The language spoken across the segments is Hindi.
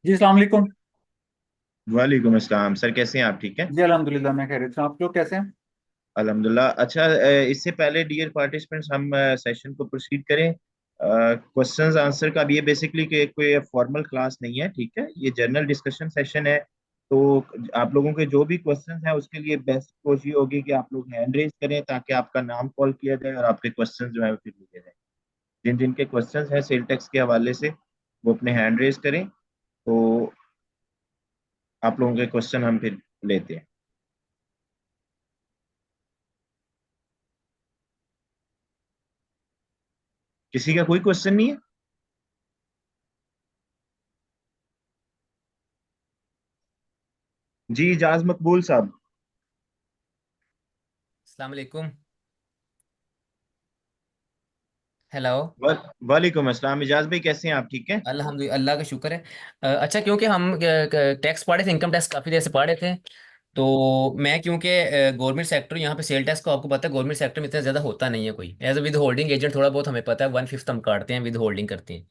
जी अस्सलाम वालेकुम। वालेकुम अस्सलाम सर, कैसे हैं आप? ठीक है। जी अल्हम्दुलिल्लाह, मैं खैरियत से हूँ। आप लोग कैसे हैं? अल्हम्दुलिल्लाह। अच्छा, इससे पहले डियर पार्टिसिपेंट्स, हम सेशन को प्रोसीड करें। क्वेश्चंस आंसर का। अब ये बेसिकली कोई फॉर्मल क्लास नहीं है, ठीक है। ये जनरल डिस्कशन सेशन है। तो आप लोगों के जो भी क्वेश्चंस हैं उसके लिए बेस्ट कोशिश ये होगी कि आप लोग हैंड रेज करें ताकि आपका नाम कॉल किया जाए और आपके क्वेश्चंस जो है वो फिर लिए जाए। जिन जिन के क्वेश्चंस हैं सेल टैक्स के हवाले से वो अपने हैंड रेज करें, तो आप लोगों के क्वेश्चन हम फिर लेते हैं। किसी का कोई क्वेश्चन नहीं है? जी, इजाज मकबूल साहब। अस्सलाम वालेकुम। हेलो। वालेकुम अस्सलाम। इजाज भाई, कैसे हैं आप? ठीक है। अल्हम्दुलिल्लाह, अल्लाह का शुक्र है। अच्छा, क्योंकि हम टैक्स पढ़े थे, इनकम टैक्स काफ़ी देर से पढ़े थे। तो मैं क्योंकि गवर्नमेंट सेक्टर, यहाँ पे सेल टैक्स को आपको पता है गवर्नमेंट सेक्टर में इतना ज़्यादा होता नहीं है कोई। As a withholding agent थोड़ा बहुत हमें पता है, 1/5 हम काटते हैं, विद होल्डिंग करते हैं।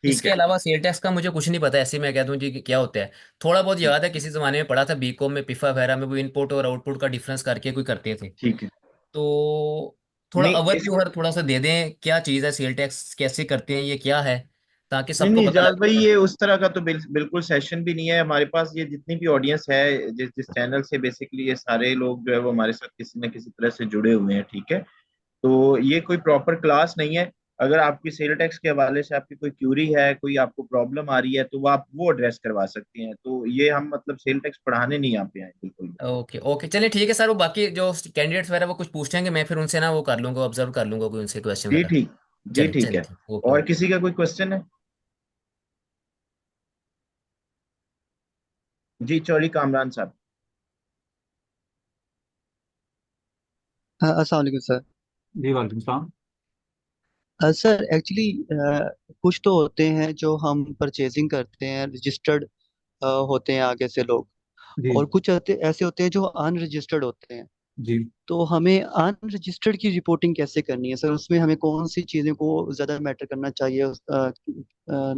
ठीक इसके है। अलावा सेल टैक्स का मुझे कुछ नहीं पता, ऐसे मैं कह दूं जी कि क्या होता है। थोड़ा बहुत ठीक याद है, किसी ज़माने में पढ़ा था बीकॉम में, पिफा वगैरह में, वो इनपुट और आउटपुट का डिफरेंस करके कोई करते थे। ठीक है। तो थोड़ा नहीं इस ओवरव्यू हर थोड़ा सा दे दें, क्या चीज़ है सेल टैक्स, कैसे करते हैं, ये क्या है, ताकि नहीं सबको नहीं, पता इजाज लगे। भाई, ये उस तरह का तो बिल्कुल सेशन भी नहीं है हमारे पास। ये जितनी भी ऑडियंस है, जिस जिस चैनल से बेसिकली ये सारे लोग जो है वो हमारे साथ किसी न किसी तरह से जुड़े हुए हैं, ठीक है। तो ये कोई प्रॉपर क्लास नहीं है। अगर आपकी सेल टैक्स के हवाले से आपकी कोई क्यूरी है, कोई आपको प्रॉब्लम आ रही है, तो वो आप वो एड्रेस करवा सकती हैं। तो ये हम मतलब सेल टैक्स पढ़ाने नहीं यहाँ पे आए, बिल्कुल भी। ओके ओके, चलिए ठीक है सर। वो बाकी जो कैंडिडेट्स वगैरह वो कुछ पूछेंगे, मैं फिर उनसे ना वो कर लूंगा, ऑब्जर्व कर लूंगा कोई उनसे क्वेश्चन जी वगैरह। ठीक। जी चलिए ठीक चलिए है। ठीक, ओके और ओके। किसी का कोई क्वेश्चन है? जी, चौधरी कामरान साहब। हाँ, अस्सलाम वालेकुम सर। जी वालेकुम सलाम। सर एक्चुअली कुछ तो होते हैं जो हम परचेजिंग करते हैं, रजिस्टर्ड होते हैं आगे से लोग। जी और कुछ ऐसे होते हैं जो अनरजिस्टर्ड होते हैं। जी। तो हमें अनरजिस्टर्ड की रिपोर्टिंग कैसे करनी है सर? उसमें हमें कौन सी चीज़ें को ज़्यादा मैटर करना चाहिए,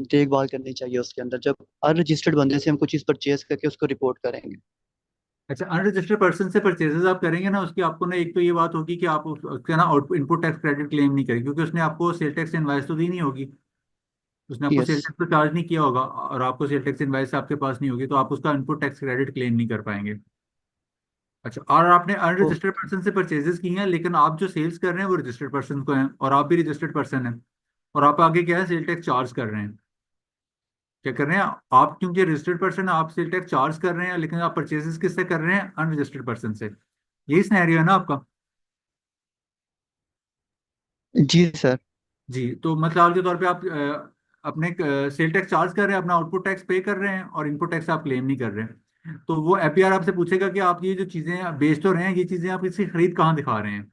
देखभाल करनी चाहिए उसके अंदर, जब अनरजिस्टर्ड बंदे से हम कुछ चीज़ परचेज करके उसको रिपोर्ट करेंगे? अच्छा, अनरजिस्टर्ड पर्सन से परचेजेस आप करेंगे ना, उसकी आपको ना एक तो ये बात होगी कि आप उसका ना इनपुट टैक्स क्रेडिट क्लेम नहीं करेंगे, क्योंकि उसने आपको सेल टैक्स इनवाइस तो दी नहीं होगी। उसने आपको यस। सेल टैक्स तो चार्ज नहीं किया होगा, और आपको सेल टैक्स इनवाइस आपके पास नहीं होगी, तो आप उसका इनपुट टैक्स क्रेडिट क्लेम नहीं कर पाएंगे। अच्छा, और आपने अनरजिस्टर्ड ओके। पर्सन से परचेजेस की हैं, लेकिन आप जो सेल्स कर रहे हैं वो रजिस्टर्ड पर्सन को हैं, और आप भी रजिस्टर्ड पर्सन हैं, और आप आगे क्या है, सेल टैक्स चार्ज कर रहे हैं। क्या कर रहे हैं आप? क्योंकि रजिस्टर्ड पर्सन आप सेल टैक्स चार्ज कर रहे हैं, लेकिन आप परचेजेस किससे कर रहे हैं? अनरजिस्टर्ड पर्सन से। यही सिनेरियो है ना आपका? जी सर। जी, तो मतलब के तौर पे आप अपने सेल टैक्स चार्ज कर रहे हैं, अपना आउटपुट टैक्स पे कर रहे हैं, और इनपुट टैक्स आप क्लेम नहीं कर रहे हैं। तो वो एपीआर आपसे पूछेगा कि आप ये जो चीजें बेच तो रहे हैं, ये चीजें आप इसकी खरीद कहाँ दिखा रहे हैं,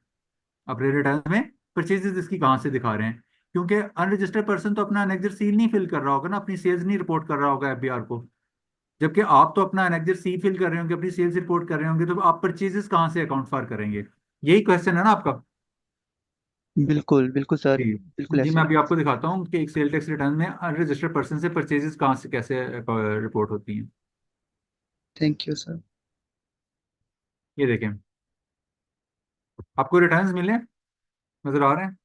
अपने रिटर्न में परचेजेस इसकी कहाँ से दिखा रहे हैं। क्योंकि अनरजिस्टर्ड पर्सन तो अपना एनेक्जर सी नहीं फिल कर रहा होगा ना, अपनी सेल्स नहीं रिपोर्ट कर रहा होगा एपीआर को। जबकि आप तो अपना एनेक्जर सी फिल कर रहे होंगे, अपनी सेल्स रिपोर्ट कर रहे होंगे, तो आप परचेजेस कहाँ से अकाउंट फॉर करेंगे? यही क्वेश्चन है ना आपका? बिल्कुल बिल्कुल सर, जी। बिल्कुल जी, ऐसे मैं ही। अभी आपको दिखाता हूँ कि एक सेल टैक्स रिटर्न में अनरजिस्टर्ड पर्सन से परचेजेस कहाँ से कैसे रिपोर्ट होती हैं। Thank you sir. ये देखें, आपको रिटर्न्स मिले, नजर आ रहे हैं?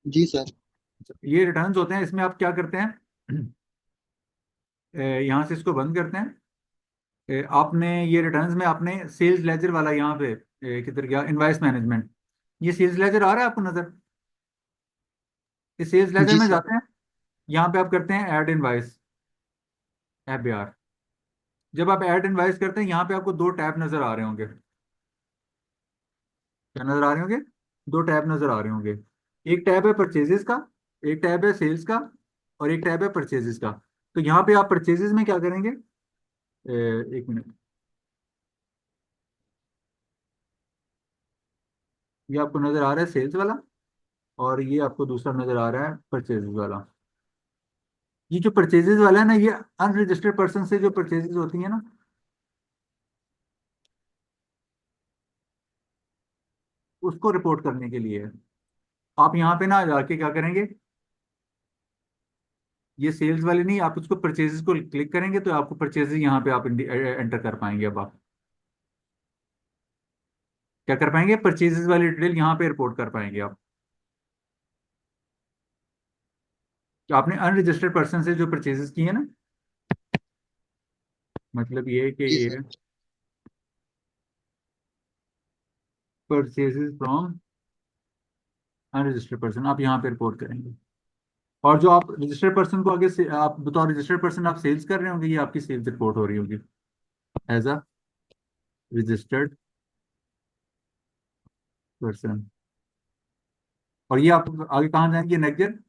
जी सर। ये रिटर्न्स होते हैं, इसमें आप क्या करते हैं? यहाँ से इसको बंद करते हैं। आपने ये रिटर्न्स में आपने सेल्स लेजर वाला यहाँ पे किधर गया, इनवाइस मैनेजमेंट। ये सेल्स लेजर आ रहा है आपको नजर? इस सेल्स लेजर जी में सर। जाते हैं, यहाँ पे आप करते हैं ऐड इनवाइस, एपीआर। जब आप ऐड इनवाइस करते हैं, यहाँ पे आपको दो टैब नजर आ रहे होंगे। क्या नजर आ रहे होंगे? दो टैब नजर आ रहे होंगे। एक टैब है परचेजेस का, एक टैब है सेल्स का, और एक टैब है परचेजेस का। तो यहाँ पे आप परचेजेस में क्या करेंगे? एक मिनट। ये आपको नजर आ रहा है सेल्स वाला, और ये आपको दूसरा नजर आ रहा है परचेजेस वाला। ये जो परचेजेस वाला है ना, ये अनरजिस्टर्ड पर्सन से जो परचेजेस होती है ना, उसको रिपोर्ट करने के लिए है। आप यहाँ पे ना जाके क्या करेंगे, ये सेल्स वाले नहीं, आप उसको परचेजेस को क्लिक करेंगे तो आपको परचेजेस यहाँ पे आप एंटर कर पाएंगे। अब आप क्या कर पाएंगे, परचेजेस वाली डिटेल यहाँ पे रिपोर्ट कर पाएंगे आप। तो आपने अनरजिस्टर्ड पर्सन से जो परचेजेस किए ना, मतलब ये कि जी ये sir. Purchases from unregistered person आप यहाँ पे रिपोर्ट करेंगे। और जो आप रजिस्टर्ड पर्सन को आगे से आप बतौर रजिस्टर्ड पर्सन आप सेल्स कर रहे होंगे, ये आपकी सेल्स रिपोर्ट हो रही होगी एज अ रजिस्टर्ड पर्सन। और ये आप आगे कहाँ जाएंगे, नेक्स्ट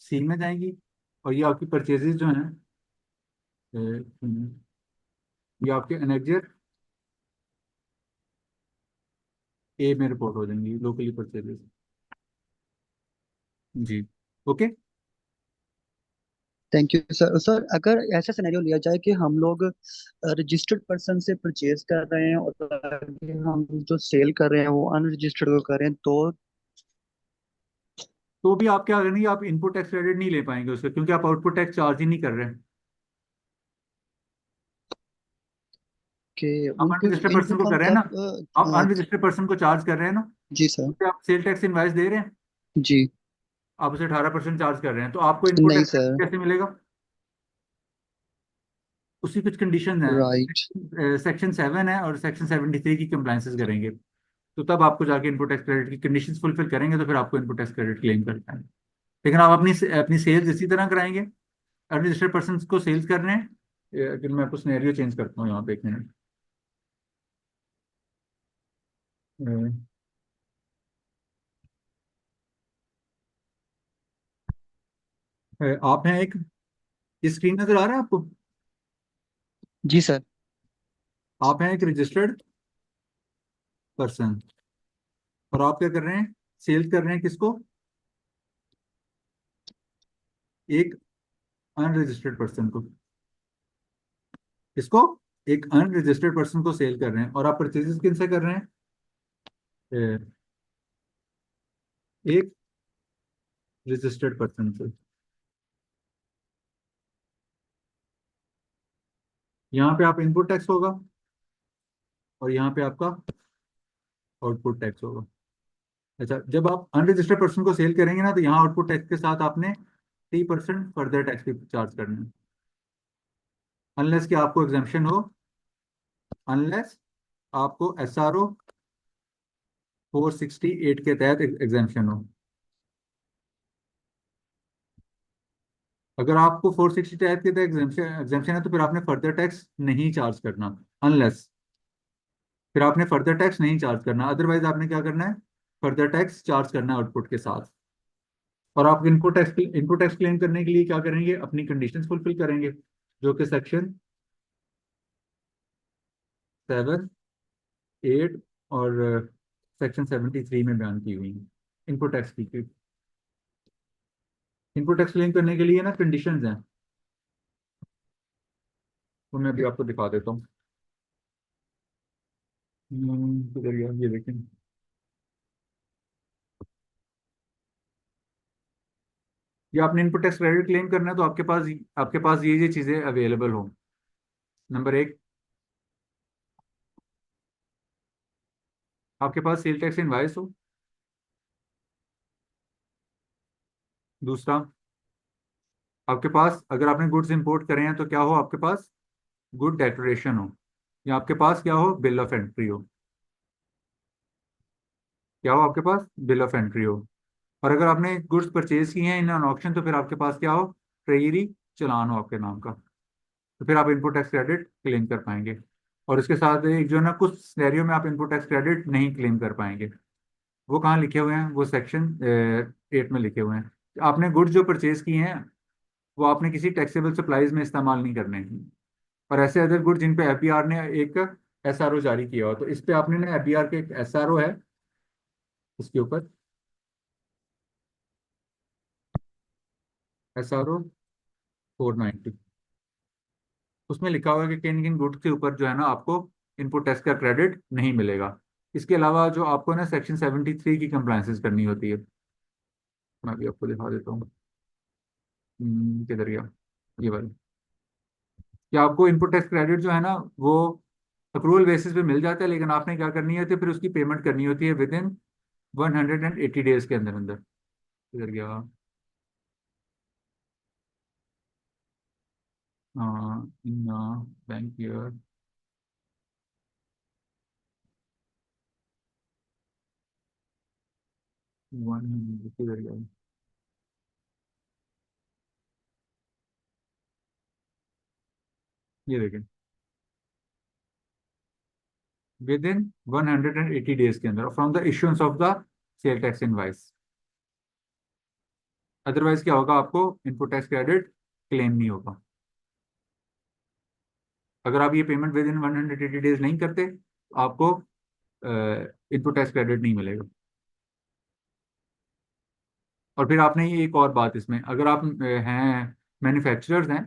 सी में जाएंगी। और ये आपकी परचेजेस जो हैं, ये आपके एनेक्जर ए में रिपोर्ट हो जाएंगी, लोकली परचेजेस। जी, okay. Thank you sir. Sir अगर ऐसा सिनेरियो लिया जाए कि हम लोग रजिस्टर्ड पर्सन से परचेज कर रहे हैं और आगे हम जो सेल कर रहे हैं वो अनरजिस्टर्ड को कर रहे हैं, तो तो भी आप क्या करेंगे, आप इनपुट टैक्स क्रेडिट नहीं ले पाएंगे उसका, क्योंकि आप आउटपुट टैक्स चार्ज ही नहीं कर रहे हैं। कि आप उनको अनरजिस्टर्ड पर्सन इनपुट को हम कर रहे हैं ना, तब आप अनरजिस्टर्ड पर्सन को चार्ज कर रहे हैं ना, जी सर। तो आप सेल टैक्स इनवाइस दे रहे हैं, जी। आप उसे 18% चार्ज कर रहे हैं, तो आपको इनपुट नहीं टैक्स सर। कैसे मिलेगा। उसकी कुछ कंडीशन राइट। है, सेक्शन 7 है और सेक्शन 73 की कंप्लाइंसेस करेंगे, तो तब आपको जाके इनपुट टैक्स क्रेडिट की कंडीशंस फुलफिल करेंगे तो फिर आपको इनपुट टैक्स क्रेडिट क्लेम करना है। लेकिन आप अपनी अपनी सेल्स इसी तरह कराएंगे, अनरजिस्टर्ड पर्सन को सेल्स कर रहे हैं। फिर मैं आपको सिनेरियो चेंज करता हूँ यहाँ पे, एक मिनट। आप हैं एक, ये स्क्रीन नजर आ रहा है आपको, जी सर। आप हैं एक रजिस्टर्ड पर्सन, और आप क्या कर रहे हैं, सेल्स कर रहे हैं किसको, एक अनरजिस्टर्ड पर्सन को। किसको, एक अनरजिस्टर्ड पर्सन को सेल कर रहे हैं, और आप परचेजेस किन से कर रहे हैं, एक रजिस्टर्ड पर्सन से। यहाँ पे आप इनपुट टैक्स होगा और यहाँ पे आपका आउटपुट टैक्स होगा। अच्छा, जब आप अनरजिस्टर्ड पर्सन को सेल करेंगे ना, तो यहाँ आउटपुट टैक्स के साथ आपने 3% फर्दर टैक्स भी चार्ज करना है, अनलेस कि आपको एग्जेम्पशन हो, अनलेस आपको SRO 468 के तहत एग्जेम्पशन हो। अगर आपको 460 तहत के तहत एग्जेम्पशन है तो फिर आपने फर्दर टैक्स नहीं चार्ज करना, अनलेस, फिर आपने फर्दर टैक्स नहीं चार्ज करना, अदरवाइज आपने क्या करना है, फर्दर टैक्स चार्ज करना है आउटपुट के साथ। और आप इनपुट टैक्स क्लेम करने के लिए क्या करेंगे, अपनी कंडीशंस फुलफिल करेंगे, जो कि सेक्शन 7, 8 और सेक्शन 73 में बयान की हुई है। इनपुट टैक्स की इनपुट टैक्स क्लेम करने के लिए ना कंडीशंस हैं, वो मैं अभी आपको दिखा देता हूँ। किधर गया, ये देखें। ये आपने इनपुट टैक्स क्रेडिट क्लेम करना है तो आपके पास ये चीज़ें अवेलेबल हो। नंबर एक, आपके पास सेल टैक्स इनवाइस हो। दूसरा, आपके पास अगर आपने गुड्स इंपोर्ट करे हैं तो क्या हो, आपके पास गुड डेकोरेशन हो, या आपके पास क्या हो, बिल ऑफ एंट्री हो। क्या हो आपके पास, बिल ऑफ एंट्री हो। और अगर आपने गुड्स परचेज किए हैं इन ऑन ऑक्शन तो फिर आपके पास क्या हो, ट्रेजरी चलान हो आपके नाम का, तो फिर आप इनपुट टैक्स क्रेडिट क्लेम कर पाएंगे। और इसके साथ एक जो है ना, कुछ सिनेरियो में आप इनपुट टैक्स क्रेडिट नहीं क्लेम कर पाएंगे। वो कहाँ लिखे हुए हैं, वो सेक्शन 8 में लिखे हुए हैं। आपने गुड्स जो परचेज किए हैं वो आपने किसी टैक्सेबल सप्लाईज में इस्तेमाल नहीं करने हैं। और ऐसे अदर गुड्स जिन पे FBR ने एक SRO जारी किया हो, तो इस पे आपने ना, FBR के एक SRO है इसके ऊपर, SRO 490, उसमें लिखा हुआ है कि किन किन गुड्स के ऊपर जो है ना आपको इनपुट टैक्स का क्रेडिट नहीं मिलेगा। इसके अलावा जो आपको ना सेक्शन 73 की कंप्लायंसेस करनी होती है, मैं भी आपको दिखा देता हूँ। किधर गया ये वाला, कि आपको इनपुट टैक्स क्रेडिट जो है ना वो अप्रूवल बेसिस पे मिल जाता है, लेकिन आपने क्या करनी है, तो फिर उसकी पेमेंट करनी होती है विद इन 180 डेज के अंदर अंदर। किधर गया, इन बैंक ईयर 100, किधर गया, ये देखें, विद इन 180 डेज के अंदर from the issuance of the sale tax invoice. Otherwise क्या होगा, आपको इनपुट टैक्स क्रेडिट क्लेम नहीं होगा। अगर आप ये पेमेंट विद इन 180 डेज नहीं करते तो आपको इनपुट टैक्स क्रेडिट नहीं मिलेगा। और फिर आपने ये एक और बात इसमें, अगर आप हैं मैन्युफैक्चरर्स हैं,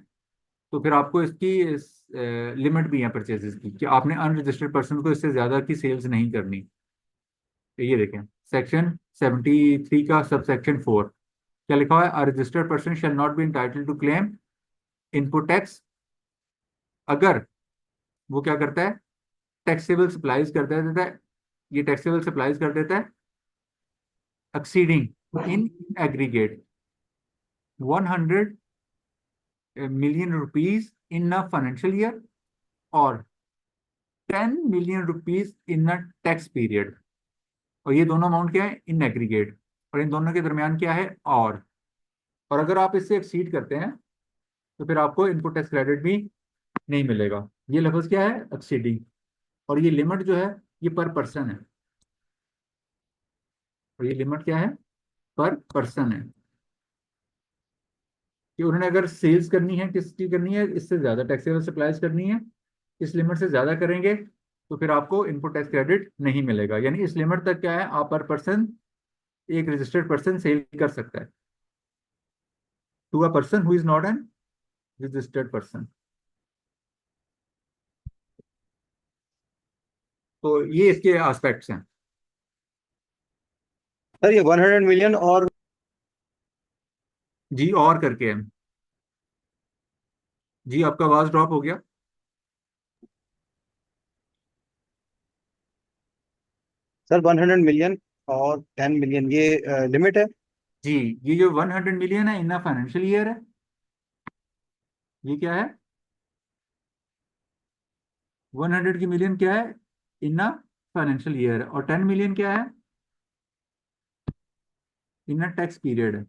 तो फिर आपको इसकी लिमिट भी है परचेजेस की, कि आपने अनरजिस्टर्ड पर्सन को इससे ज़्यादा की सेल्स नहीं करनी। तो ये देखें, सेक्शन 73 का सब सेक्शन 4 क्या लिखा हुआ है, a registered person shall not be entitled to claim input tax अगर वो क्या करता है, टैक्सेबल सप्लाईज कर देता है, ये टैक्सेबल सप्लाईज कर देता है exceeding in aggregate 100 million rupees in a financial year और 10 million rupees in a tax period। और ये दोनों अमाउंट क्या है, इन एग्रीगेट, और इन दोनों के दरमियान क्या है, और अगर आप इससे एक्सीड करते हैं तो फिर आपको इनपुट टैक्स क्रेडिट भी नहीं मिलेगा। ये लफ्ज क्या है, एक्सीडिंग, और ये लिमिट जो है ये पर पर्सन है, और ये लिमिट क्या है, पर पर्सन है, कि उन्होंने अगर सेल्स करनी है, किसकी करनी है, इससे ज्यादा टैक्सेबल सप्लाईज करनी है, इस लिमिट से ज्यादा करेंगे तो फिर आपको इनपुट टैक्स क्रेडिट नहीं मिलेगा। यानी इस लिमिट तक क्या है, आप पर पर्सन, एक रजिस्टर्ड पर्सन सेल कर सकता है to a person who is not an registered person. तो ये इसके एस्पेक्ट्स हैं। सर ये 100 मिलियन और जी और करके है, जी आपका आवाज ड्रॉप हो गया। सर 100 मिलियन और 10 मिलियन ये लिमिट है। जी, ये जो 100 मिलियन है इन अ फाइनेंशियल ईयर है, ये क्या है, 100 की मिलियन क्या है, इन अ फाइनेंशियल ईयर है, और 10 मिलियन क्या है, इन अ टैक्स पीरियड है।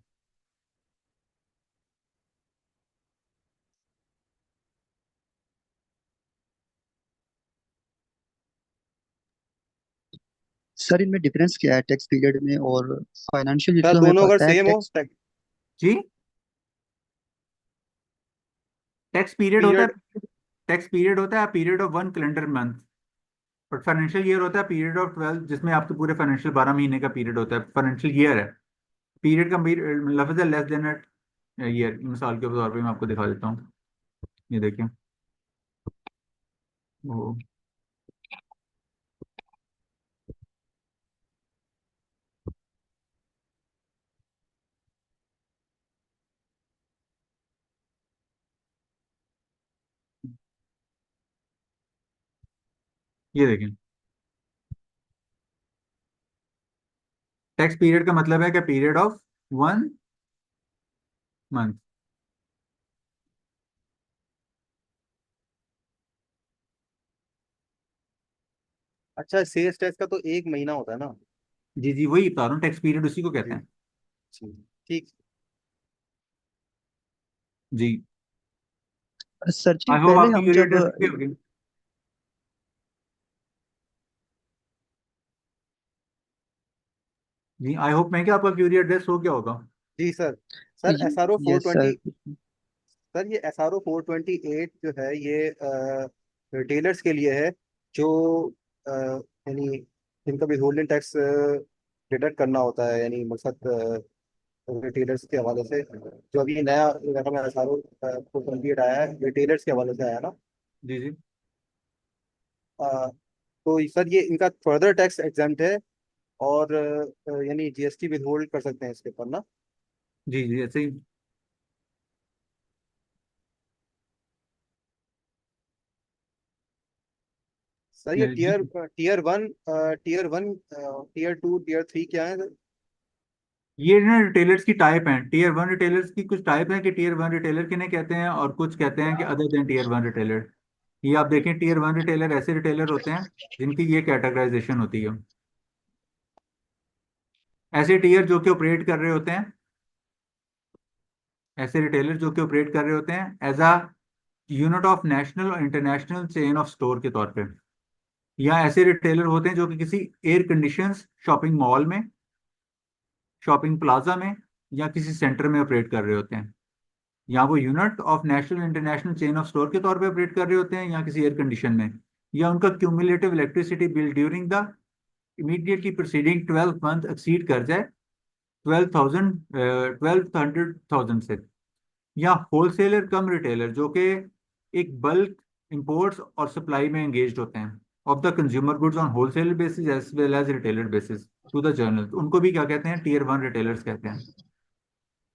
सर इनमें डिफरेंस क्या है टैक्स पीरियड में और फाइनेंशियल ईयर? सर तो हमें दोनों अगर पता है सेम हो टैक्स जी, टैक्स पीरियड होता पीरियड। है, टैक्स पीरियड होता है period of 1 calendar month, but financial year होता है पीरियड ऑफ 12, जिसमें आपके पूरे फाइनेंशियल 12 महीने का पीरियड होता है, फाइनेंशियल ईयर है। पीरियड का लफ्ज है लेस देन अ ईयर। मिसाल के तौर पे मैं आपको दिखा देता हूँ, ये देखिए, वो ये देखें, टैक्स पीरियड का मतलब है कि पीरियड ऑफ 1 मंथ। अच्छा सेल्स टैक्स का तो 1 महीना होता है ना। जी जी, वही बता रहा हूँ, टैक्स पीरियड उसी को कहते जी हैं। जी ठीक। जी, सर जी आई होप पहले आपकी हम जब क्यूरियोसिटी क्लियर होगी। जी, आई होप मैं, क्या आपका क्यूरी एड्रेस हो गया होगा। जी sir. Sir S R O four yes sir. Twenty sir ये एस आर ओ 428 जो है ये रिटेलर्स के लिए है जो अ, यानी इनका विथहोल्डिंग टैक्स डिडक्ट करना होता है, यानी मकसद रिटेलर्स के हवाले से जो अभी नया रकम एस आर ओ 428 आया है रिटेलर्स के हवाले से आया ना। जी जी, अ, तो सर ये इनका फर्दर टैक्स एग्जाम्प्ट है और यानी जीएसटी विद होल्ड कर सकते हैं इसके ऊपर ना। जी जी ऐसे ही। सर ये जी, टीयर टू टीयर थ्री क्या है सर? ये ना रिटेलर्स की टाइप हैं। टीयर वन रिटेलर्स की कुछ टाइप हैं कि टीयर वन रिटेलर किन्हें कहते हैं, और कुछ कहते हैं कि other than tier one retailer. ये आप देखें, टीयर वन रिटेलर ऐसे रिटेलर होते हैं जिनकी ये कैटेगराइजेशन होती है। ऐसे टीयर जो कि ऑपरेट कर रहे होते हैं, ऐसे रिटेलर जो कि ऑपरेट कर रहे होते हैं as a unit of national और इंटरनेशनल चेन ऑफ स्टोर के तौर पे, या ऐसे रिटेलर होते हैं जो कि किसी एयर कंडीशंस शॉपिंग मॉल में, शॉपिंग प्लाजा में, या किसी सेंटर में ऑपरेट कर रहे होते हैं। या वो unit of national international chain of store के तौर पे ऑपरेट कर रहे होते हैं, या किसी एयर कंडीशन में, या उनका cumulative electricity bill during the immediately preceding 12 month exceed कर जाए 12,000 से। या होलसेलर कम रिटेलर जो कि एक बल्क इंपोर्ट्स और सप्लाई में एंगेज होते हैं of the consumer goods on wholesale basis as well as retailer basis to the general, उनको भी क्या कहते हैं, टीयर वन रिटेलर्स कहते हैं।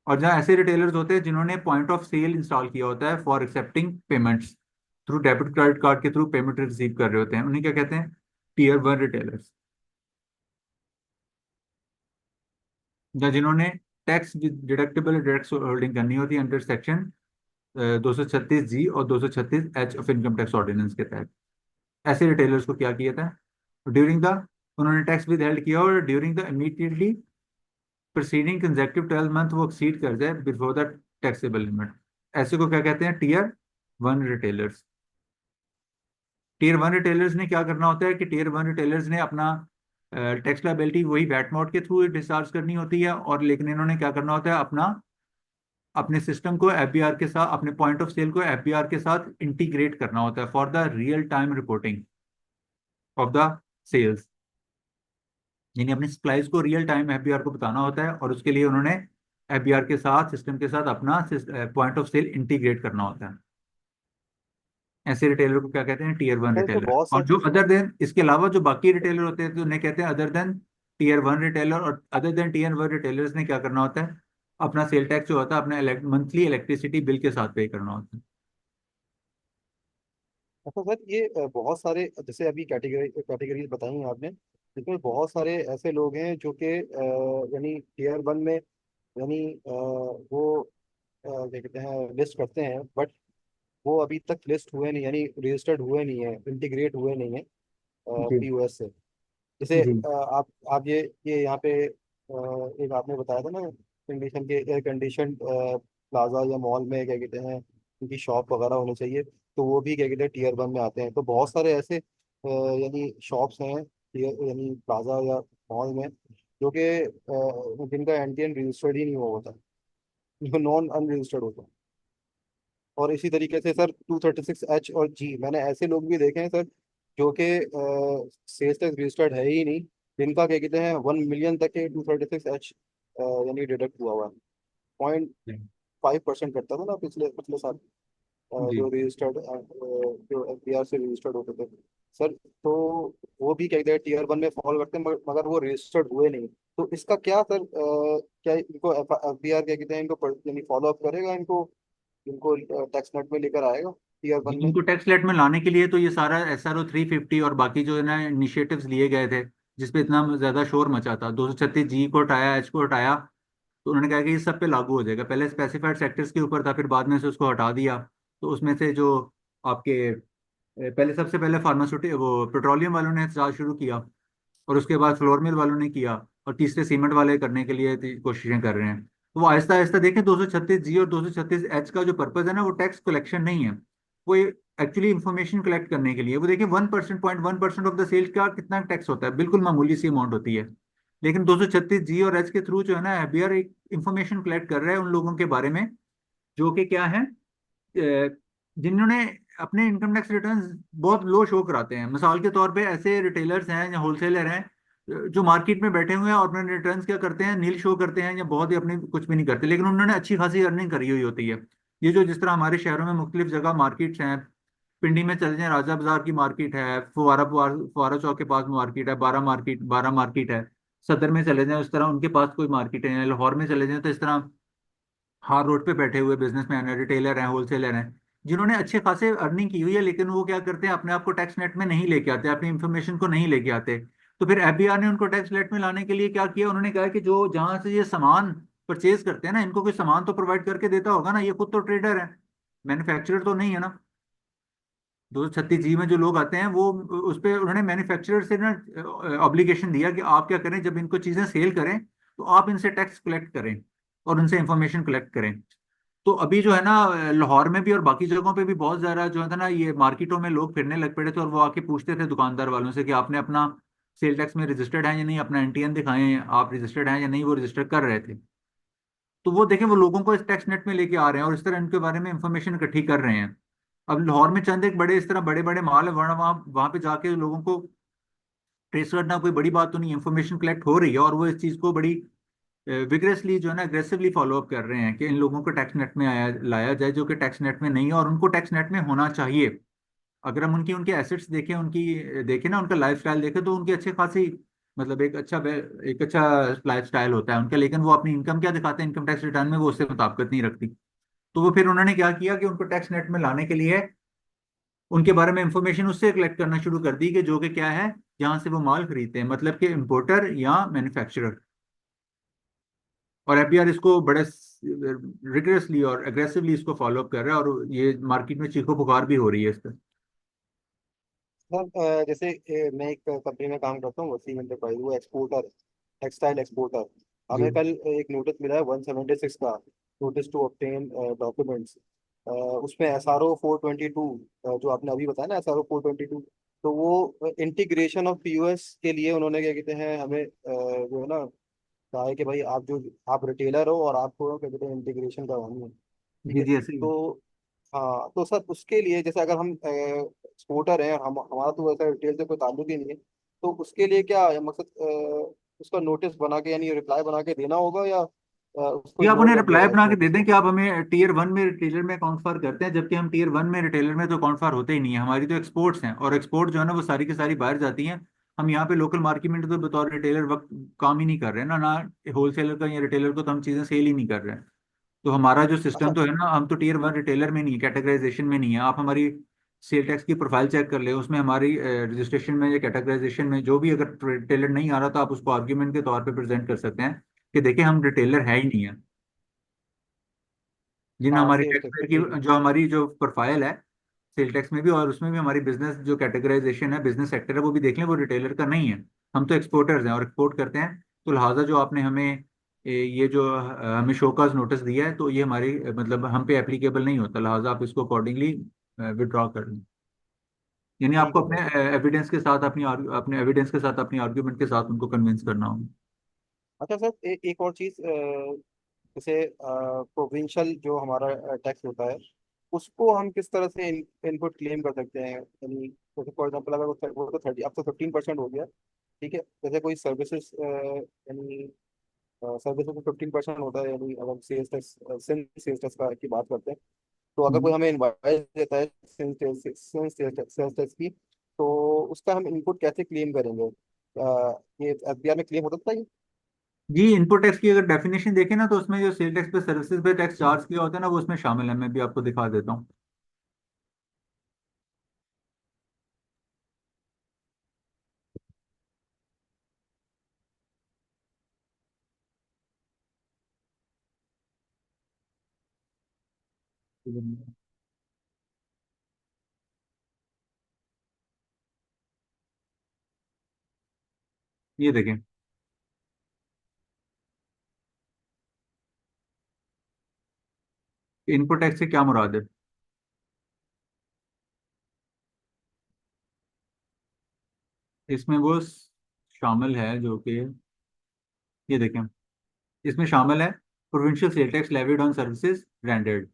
और जहाँ ऐसे रिटेलर्स होते हैं जिन्होंने पॉइंट ऑफ सेल इंस्टॉल किया होता है for accepting payments through debit credit card के थ्रू पेमेंट रिसीव कर रहे होते हैं, उन्हें क्या कहते हैं, टीयर वन रिटेलर्स। या जिन्होंने टैक्स डिडक्टेबल डायरेक्ट होल्डिंग करनी होती है अंडर सेक्शन 236 जी और 236 H of income tax ordinance के तहत, ऐसे रिटेलर्स को क्या किया था, ड्यूरिंग द, उन्होंने टैक्स विद हेल्ड किया और during the immediately preceding consecutive 12 month वो एक्सीड कर जाए बिफोर द टैक्सेबल लिमिट, ऐसे को क्या कहते हैं, tier one retailers. Tier one retailers ने क्या करना होता है कि टीयर वन रिटेलर्स ने अपना टैक्स लायबिलिटी वही वैट मोड के थ्रू डिस्चार्ज करनी होती है, और लेकिन इन्होंने क्या करना होता है, अपना अपने सिस्टम को एफबीआर के साथ, अपने पॉइंट ऑफ सेल को एफबीआर के साथ इंटीग्रेट करना होता है for the real time reporting of the sales, यानी अपनी सप्लाईज को रियल टाइम एफबीआर को बताना होता है, और उसके लिए उन्होंने एफबीआर के साथ, सिस्टम के साथ अपना पॉइंट ऑफ सेल इंटीग्रेट करना होता है। ऐसे रिटेलर को क्या कहते हैं, टीयर वन सर इसमें रिटेलर। बहुत और सारे जो अदर देन, इसके अलावा जो बाकी रिटेलर होते हैं तो उन्हें कहते हैं other than tier one retailer. और other than tier one retailers ने क्या करना होता है, अपना सेल टैक्स जो होता है अपना मंथली इलेक्ट्रिसिटी बिल के साथ पे करना होता है। अच्छा सर ये बहुत सारे जैसे अभी कैटेगरीज बताई हैं आपने, इसमें बहुत सारे ऐसे लोग हैं जो कि यानी टीयर वन में यानी वो क्या कहते हैं लिस्ट करते हैं, बट वो अभी तक लिस्ट हुए नहीं, यानी रजिस्टर्ड हुए नहीं है, इंटीग्रेट हुए नहीं है जी पीओएस से। जैसे जी आप ये यहाँ पे एक आपने बताया था ना, कंडीशन के एयर कंडीशन प्लाजा या मॉल में क्या कहते हैं उनकी शॉप वगैरह होनी चाहिए, तो वो भी क्या कहते हैं टीयर वन में आते हैं। तो बहुत सारे ऐसे यानी शॉप्स हैं यानी प्लाजा या मॉल में जो कि जिनका एनटीएन रजिस्टर्ड ही नहीं हुआ होता, जो नॉन अनरजिस्टर्ड होता है। और इसी तरीके से सर 236 एच और जी मैंने ऐसे लोग भी देखे हैं सर जो कि सेल्स टैक्स रजिस्टर्ड है ही नहीं, जिनका क्या कहते हैं 1 मिलियन तक के 236 एच यानी डिडक्ट हुआ हुआ है। पॉइंट जी 5% करता था ना पिछले पिछले साल, जी। जो रजिस्टर्ड जो एफबीआर से रजिस्टर्ड होते थे सर। तो वो भी क्या कहते हैं टीयर वन में फॉलो करते हैं, मगर वो रजिस्टर्ड हुए नहीं। तो इसका क्या सर क्या इनको एफबीआर क्या कहते हैं इनको यानी फॉलो अप करेगा इनको, इनको टैक्स नेट में लेकर आएगा टीयर जी, वन में? इनको टैक्स लेट में लाने के लिए तो ये सारा SRO 350 और बाकी जो है ना इनिशिएटिव्स लिए गए थे, जिसपे इतना ज्यादा शोर मचा था, 236 जी को हटाया, एच को हटाया, तो उन्होंने कहा कि ये सब पे लागू हो जाएगा। पहले स्पेसिफाइड सेक्टर्स के ऊपर था, फिर बाद में से उसको हटा दिया। तो उसमें से जो आपके पहले, सबसे पहले फार्मास्यूटिक वो पेट्रोलियम वालों ने चार्ज शुरू किया, और उसके बाद फ्लोर मिल वालों ने किया, और तीसरे सीमेंट वाले करने के लिए कोशिशें कर रहे हैं। तो वो आहिस्ता आहिस्ता देखें, 236 जी और 236 एच का जो पर्पज है ना, वो टैक्स कलेक्शन नहीं है, वो एक्चुअली इंफॉर्मेशन कलेक्ट करने के लिए। वो देखिए 1%, 0.1% ऑफ द सेल्स का कितना टैक्स होता है, बिल्कुल मामूली सी अमाउंट होती है। लेकिन 236 जी और एच के थ्रू जो है ना एफबीआर एक इंफॉर्मेशन कलेक्ट कर रहा है उन लोगों के बारे में जो कि क्या है, जिन्होंने अपने इनकम टैक्स रिटर्न्स बहुत लो शो कराते हैं। मिसाल के तौर पे ऐसे रिटेलर्स हैं या होलसेलर हैं जो मार्केट में बैठे हुए हैं और अपने रिटर्न्स क्या करते हैं, नील शो करते हैं या बहुत ही अपनी कुछ भी नहीं करते, लेकिन उन्होंने अच्छी खासी अर्निंग करी हुई होती है। ये जो जिस तरह हमारे शहरों में मुख्तलिफ जगह मार्केट्स हैं, पिंडी में चले जाएं, राजा बाजार की मार्केट है, फुवारा चौक के पास मार्केट है, बारह मार्केट है। सदर में चले जाएं उस तरह उनके पास कोई मार्केट है, लाहौर में चले जाएं तो इस तरह हार रोड पे बैठे हुए बिजनेसमैन हैं, रिटेलर हैं, होलसेलर हैं, जिन्होंने अच्छे खासे अर्निंग की हुई है, लेकिन वो क्या करते हैं, अपने आप को टैक्स नेट में नहीं लेके आते, अपनी इंफॉर्मेशन को नहीं लेके आते। तो फिर एफबीआर ने उनको टैक्स नेट में लाने के लिए क्या किया, उन्होंने कहा कि जो जहां से ये सामान परचेज करते हैं ना, इनको कोई सामान तो प्रोवाइड करके देता होगा ना, ये खुद तो ट्रेडर है, मैन्युफैक्चरर तो नहीं है ना। 236 जी में जो लोग आते हैं वो, उस पे उन्होंने मैन्युफैक्चरर से ना ऑब्लिगेशन दिया कि आप क्या करें, जब इनको चीजें सेल करें तो आप इनसे टैक्स कलेक्ट करें और उनसे इंफॉर्मेशन कलेक्ट करें। तो अभी जो है ना, लाहौर में भी और बाकी जगहों पे भी बहुत ज़्यादा जो है ना, ये मार्केटों में लोग फिरने लग पड़े थे, और वो आके पूछते थे दुकानदार वालों से कि आपने अपना सेल टैक्स में रजिस्टर्ड है या नहीं, अपना एनटीएन दिखाएं, आप रजिस्टर्ड हैं या नहीं। वो रजिस्टर कर रहे थे। तो वो देखें, वो लोगों को इस टैक्स नेट में लेके आ रहे हैं और इस तरह इनके बारे में इंफॉर्मेशन इकट्ठी कर रहे हैं। अब लाहौर में चंद एक बड़े इस तरह बड़े बड़े माल है, वहाँ वहाँ वहाँ पे जाके लोगों को ट्रेस करना कोई बड़ी बात तो नहीं, इंफॉर्मेशन कलेक्ट हो रही है, और वो इस चीज़ को बड़ी विग्रेसली जो है ना, अग्रेसिवली फॉलो अप कर रहे हैं कि इन लोगों को टैक्स नेट में लाया जाए, जो कि टैक्स नेट में नहीं है और उनको टैक्स नेट में होना चाहिए। अगर हम उनकी उनके एसेट्स देखें, उनकी देखें ना, उनका लाइफ स्टाइल देखें, तो उनकी अच्छे खासी, मतलब एक अच्छा लाइफ स्टाइल होता है उनका, लेकिन वो अपनी इनकम क्या दिखाते हैं, इनकम टैक्स रिटर्न में वो उससे मुताबिकत नहीं रखती। तो वो फिर उन्होंने क्या किया कि उनको टैक्स नेट में लाने के लिए उनके बारे में इंफॉर्मेशन उससे कलेक्ट करना शुरू कर दी, कि जो कि क्या है, जहां से वो माल खरीदते हैं, मतलब कि इम्पोर्टर या मैन्युफैक्चरर। और एफबीआर इसको बड़े रिगरसली और एग्रेसिवली इसको फॉलो अप कर रहा है, और ये मार्केट में चीखो पुकार भी हो रही है इस पर। सर जैसे मैं एक कंपनी में काम करता हूँ, वसीम एंटरप्राइज, वो एक्सपोर्टर, टेक्सटाइल एक्सपोर्टर। जी। हमें कल एक नोटिस मिला है 176 का, नोटिस टू ऑब्टेन डॉक्यूमेंट्स। उसमें SRO 422, जो आपने अभी बताया ना, SRO 422, तो वो इंटीग्रेशन ऑफ POS के लिए उन्होंने क्या कहते हैं हमें जो है ना, कहा है कि भाई आप रिटेलर हो और आपको क्या कहते हैं इंटीग्रेशन करवानी है। ठीक जी है। जी, ऐसे ही। तो हाँ, तो सर उसके लिए जैसे अगर हम एक्सपोर्टर हैं और हम हमारा तो वैसा रिटेल से कोई ताल्लुक ही नहीं है, तो उसके लिए क्या मकसद, उसका नोटिस बना के यानी रिप्लाई बना के देना होगा, या उसको ये आप इग्नोर उन्हें कर दिया रिप्लाई जाए इस बना के दे नोटिस दें को? कि आप हमें टीयर वन में रिटेलर में अकाउंट फार करते हैं, जबकि हम टीयर वन में रिटेलर में तो अकाउंट फार होते ही नहीं है। हमारी तो एक्सपोर्ट्स हैं, और एक्सपोर्ट जो है ना, वो सारी की सारी बाहर जाती हैं। हम यहाँ पे लोकल मार्केट में तो बतौर रिटेलर वक्त काम ही नहीं कर रहे हैं ना, ना होलसेलर का या रिटेलर को तो हम चीज़ें सेल ही नहीं कर रहे हैं। तो हमारा जो सिस्टम अच्छा। तो है ना, हम तो टीयर वन रिटेलर में नहीं है, कैटेगराइजेशन में नहीं है। आप हमारी सेल टैक्स की प्रोफाइल चेक कर ले, उसमें हमारी रजिस्ट्रेशन में या कैटेगराइजेशन में जो भी, अगर रिटेलर नहीं आ रहा तो आप उसको आर्ग्यूमेंट के तौर पे प्रेजेंट कर सकते हैं कि देखिए हम रिटेलर है ही नहीं है। जिन हाँ, हमारी सेल्स टैक्स टैक्स, पेयर जी जी। की जो हमारी जो प्रोफाइल है सेल टैक्स में भी, और उसमें भी हमारी बिजनेस जो कैटेगराइजेशन है, बिजनेस सेक्टर है, वो भी देख लें, वो रिटेलर का नहीं है। हम तो एक्सपोर्टर्स हैं और एक्सपोर्ट करते हैं। तो लिहाजा जो आपने हमें ये जो हमें शोकाज नोटिस दिया है, तो ये हमारी मतलब हम पे एप्लीकेबल नहीं होता, लिहाजा आप इसको अकॉर्डिंगली विड्रॉ कर लें। यानी ठीक आपको है अपने सर। एविडेंस के साथ अपने एविडेंस के साथ अपनी आर्ग्यूमेंट के साथ उनको कन्विंस करना होगा। अच्छा सर, एक और चीज़, जैसे प्रोविंशियल जो हमारा टैक्स होता है, उसको हम किस तरह से इनपुट क्लेम कर सकते हैं, यानी जैसे फॉर एग्जांपल अगर वो तो 30, अब तो 15% हो गया। ठीक है। जैसे कोई सर्विसेज, यानी सर्विसेज में 15% होता है, यानी अगर सेल्स टैक्स, सेल्स टैक्स का की बात करते हैं, तो अगर कोई हम्म। हमें इनवाइस देता है सेल्स टैक्स की, तो उसका हम इनपुट कैसे क्लेम करेंगे? ये SBR में क्लेम होता है? जी, इनपुट टैक्स की अगर डेफिनेशन देखें ना, तो उसमें जो सेल टैक्स पे सर्विसेज पे टैक्स चार्ज किया होता है ना, वो उसमें शामिल है। मैं भी आपको दिखा देता हूँ। ये देखें, इनपुट टैक्स से क्या मुराद है। इसमें वो शामिल है जो कि, ये देखें, इसमें शामिल है provincial sale tax levied on services rendered.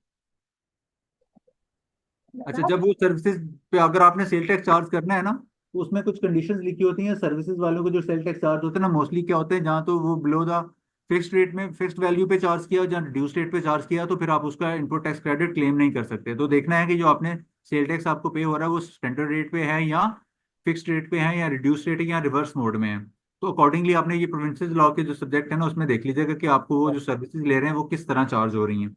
अच्छा, जब वो सर्विसेज पे अगर आपने सेल टैक्स चार्ज करना है ना, तो उसमें कुछ कंडीशंस लिखी होती हैं। सर्विसेज वालों को जो सेल टैक्स चार्ज होते हैं ना, मोस्टली क्या होते हैं, जहाँ तो वो बिलो द फिक्स्ड रेट में, फिक्स्ड वैल्यू पे चार्ज किया, जहाँ रिड्यूस रेट पे चार्ज किया, तो फिर आप उसका इनपुट टैक्स क्रेडिट क्लेम नहीं कर सकते। तो देखना है कि जो आपने सेल टैक्स आपको पे हो रहा है, वो स्टैंडर्ड रेट पे है या फिक्स्ड रेट पे है या रिड्यूस रेट है या रिवर्स मोड में है। तो अकॉर्डिंगली आपने ये प्रोविंशियल लॉ के जो सब्जेक्ट है ना उसमें देख लीजिएगा कि आपको वो जो सर्विसेज ले रहे हैं वो किस तरह चार्ज हो रही हैं,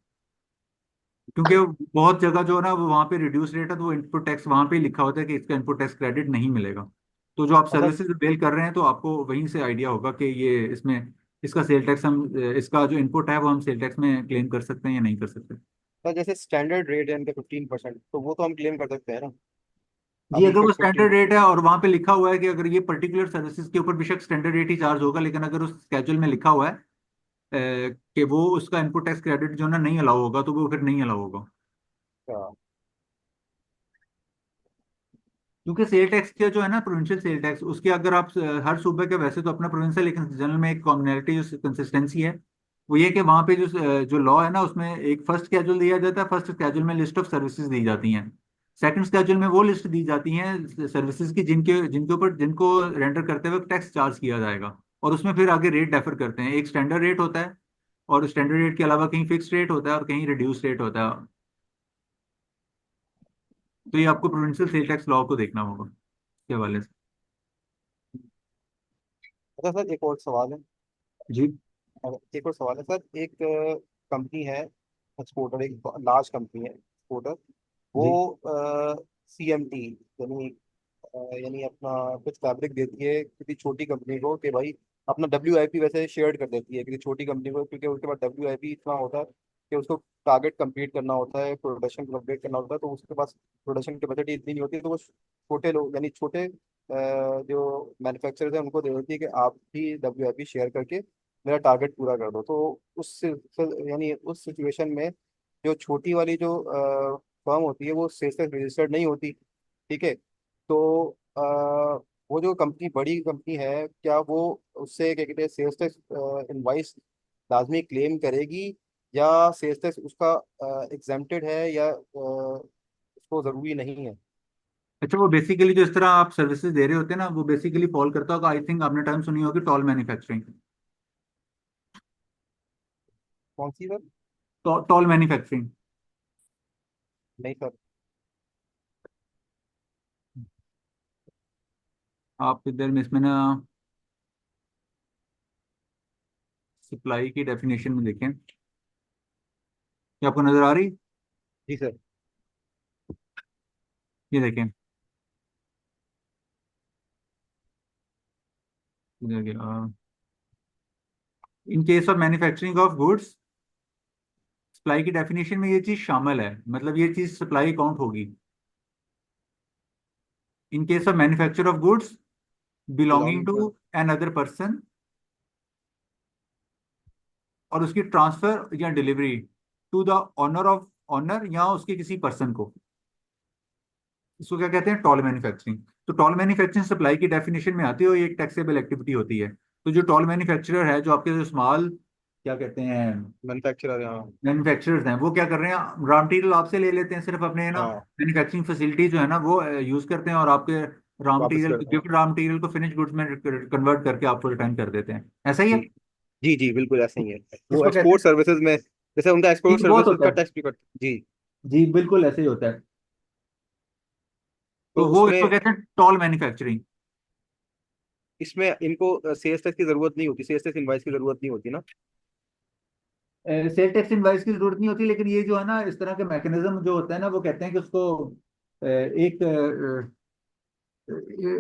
क्योंकि बहुत जगह जो है ना वो वहाँ पे रिड्यूस रेट है, तो वो इनपुट टैक्स वहाँ पे लिखा होता है कि इसका इनपुट टैक्स क्रेडिट नहीं मिलेगा। तो जो आप अच्छा सर्विसेज अवेल कर रहे हैं तो आपको वहीं से आइडिया होगा कि ये इसमें इसका सेल टैक्स हम इसका जो इनपुट है वो हम सेल टैक्स में क्लेम कर सकते हैं या नहीं कर सकते। सर, जैसे स्टैंडर्ड रेट है इनका 15%, तो वो तो हम क्लेम कर सकते हैं ना? जी, अभी अगर वो 15। स्टैंडर्ड रेट है और वहां पे लिखा हुआ है कि अगर ये पर्टिकुलर सर्विसेज के ऊपर बेशक स्टैंडर्ड रेट ही चार्ज होगा, लेकिन अगर उस स्केड्यूल में लिखा हुआ है कि वो उसका इनपुट टैक्स क्रेडिट जो है ना नहीं अलाउ होगा, तो वो फिर नहीं अलाउ होगा। अच्छा। क्योंकि सेल टैक्स के जो है ना प्रोविंशियल सेल टैक्स उसके अगर आप हर सूबे के वैसे तो अपना प्रोविंस है, लेकिन जनरल में एक कॉमनैलिटी जो कंसिस्टेंसी है वो ये कि वहाँ पे जो लॉ है ना उसमें एक फर्स्ट स्केड्यूल दिया जाता है। फर्स्ट स्केड्यूल में लिस्ट ऑफ सर्विसेज दी जाती हैं। सेकंड स्केड्यूल में वो लिस्ट दी जाती हैं सर्विसेज की जिनके जिनके ऊपर जिनको रेंडर करते हुए टैक्स चार्ज किया जाएगा, और उसमें फिर आगे रेट डेफर करते हैं। एक स्टैंडर्ड रेट होता है और स्टैंडर्ड रेट के अलावा कहीं फिक्स रेट होता है और कहीं रिड्यूस रेट होता है। तो ये आपको प्रोविंशियल सेल टैक्स लॉ को देखना होगा के हवाले से। अच्छा सर, एक और सवाल है। जी एक और सवाल है सर। एक कंपनी है एक्सपोर्टर, एक लार्ज कंपनी है एक्सपोर्टर। वो जी। CMT यानी यानी अपना कुछ फैब्रिक देती है किसी छोटी कंपनी को कि भाई अपना WIP वैसे शेयर कर देती है किसी छोटी कंपनी को, क्योंकि उसके पास WIP इतना होता है कि उसको टारगेट कंप्लीट करना होता है, प्रोडक्शन कंप्लीट करना होता है, तो उसके पास प्रोडक्शन कैपेसिटी इतनी नहीं होती, तो वो छोटे लोग यानी छोटे जो मैन्युफैक्चरर्स हैं उनको दे देती है कि आप भी WIP शेयर करके मेरा टारगेट पूरा कर दो। तो यानी उस सिचुएशन में जो छोटी वाली जो फर्म होती है वो सेल्स टैक्स रजिस्टर्ड नहीं होती। ठीक है। तो वो जो कंपनी बड़ी कंपनी है, क्या वो उससे क्या कहते हैं सेल्स टैक्स इनवाइस लाजमी क्लेम करेगी, या सेल्स टैक्स उसका एग्जेम्प्टेड है, या उसको ज़रूरी नहीं है? अच्छा, वो बेसिकली जो इस तरह आप सर्विसेज दे रहे होते हैं ना वो बेसिकली फॉल करता होगा, आई थिंक आपने टर्म सुनी होगी टॉल मैन्युफैक्चरिंग। कौन सी सर? Toll manufacturing. नहीं सर। आप इधर में इसमें ना सप्लाई की डेफिनेशन में देखें, ये आपको नजर आ रही? जी सर। ये देखें, इन case of manufacturing of goods, supply की डेफिनेशन में ये चीज शामिल है, मतलब ये चीज सप्लाई काउंट होगी। In case of manufacture of goods belonging belonging to to. Another person, और उसकी ट्रांसफर या delivery to the owner of owner या उसके किसी पर्सन को, इसको क्या कहते हैं? Toll manufacturing. तो टॉल मैन्युफैक्चरिंग सप्लाई की डेफिनेशन में आती है और ये एक टैक्सेबल एक्टिविटी होती है। तो जो टॉल मैन्युफैक्चरर है, जो आपके जो स्मॉल क्या कहते हैं मैन्युफैक्चरर, हाँ। मैन्युफैक्चरर्स हैं, वो क्या कर रहे हैं, रॉ मटेरियल आपसे ले लेते हैं, सिर्फ अपने ना हाँ, मैन्युफैक्चरिंग फैसिलिटी जो है ना वो यूज करते हैं, और आपके वापस कर दें। रॉ मटेरियल को फिनिश गुड्स में कन्वर्ट करके आपको रिटर्न कर देते हैं। ऐसा ही है। जी जी जी, बिल्कुल ऐसे ही है। वो इसको कहते एक्सपोर्ट हैं, सर्विसेज में जैसे उनका ये एक्सपोर्ट तो बहुत सर्विसेज होता का है। टैक्स भी कट। जी। जी बिल्कुल ऐसे ही होता है। तो तो वो इसको उसमें कहते हैं टॉल मैन्युफैक्चरिंग। इसमें इनको सेल्स टैक्स की जरूरत नहीं होती, सेल्स टैक्स इनवाइस की जरूरत नहीं होती ना? सेल टैक्स इनवाइस की जरूरत नहीं होती, लेकिन ये जो है ना इस तरह के मैकेनिज्म जो होता है ना वो कहते हैं कि उसको एक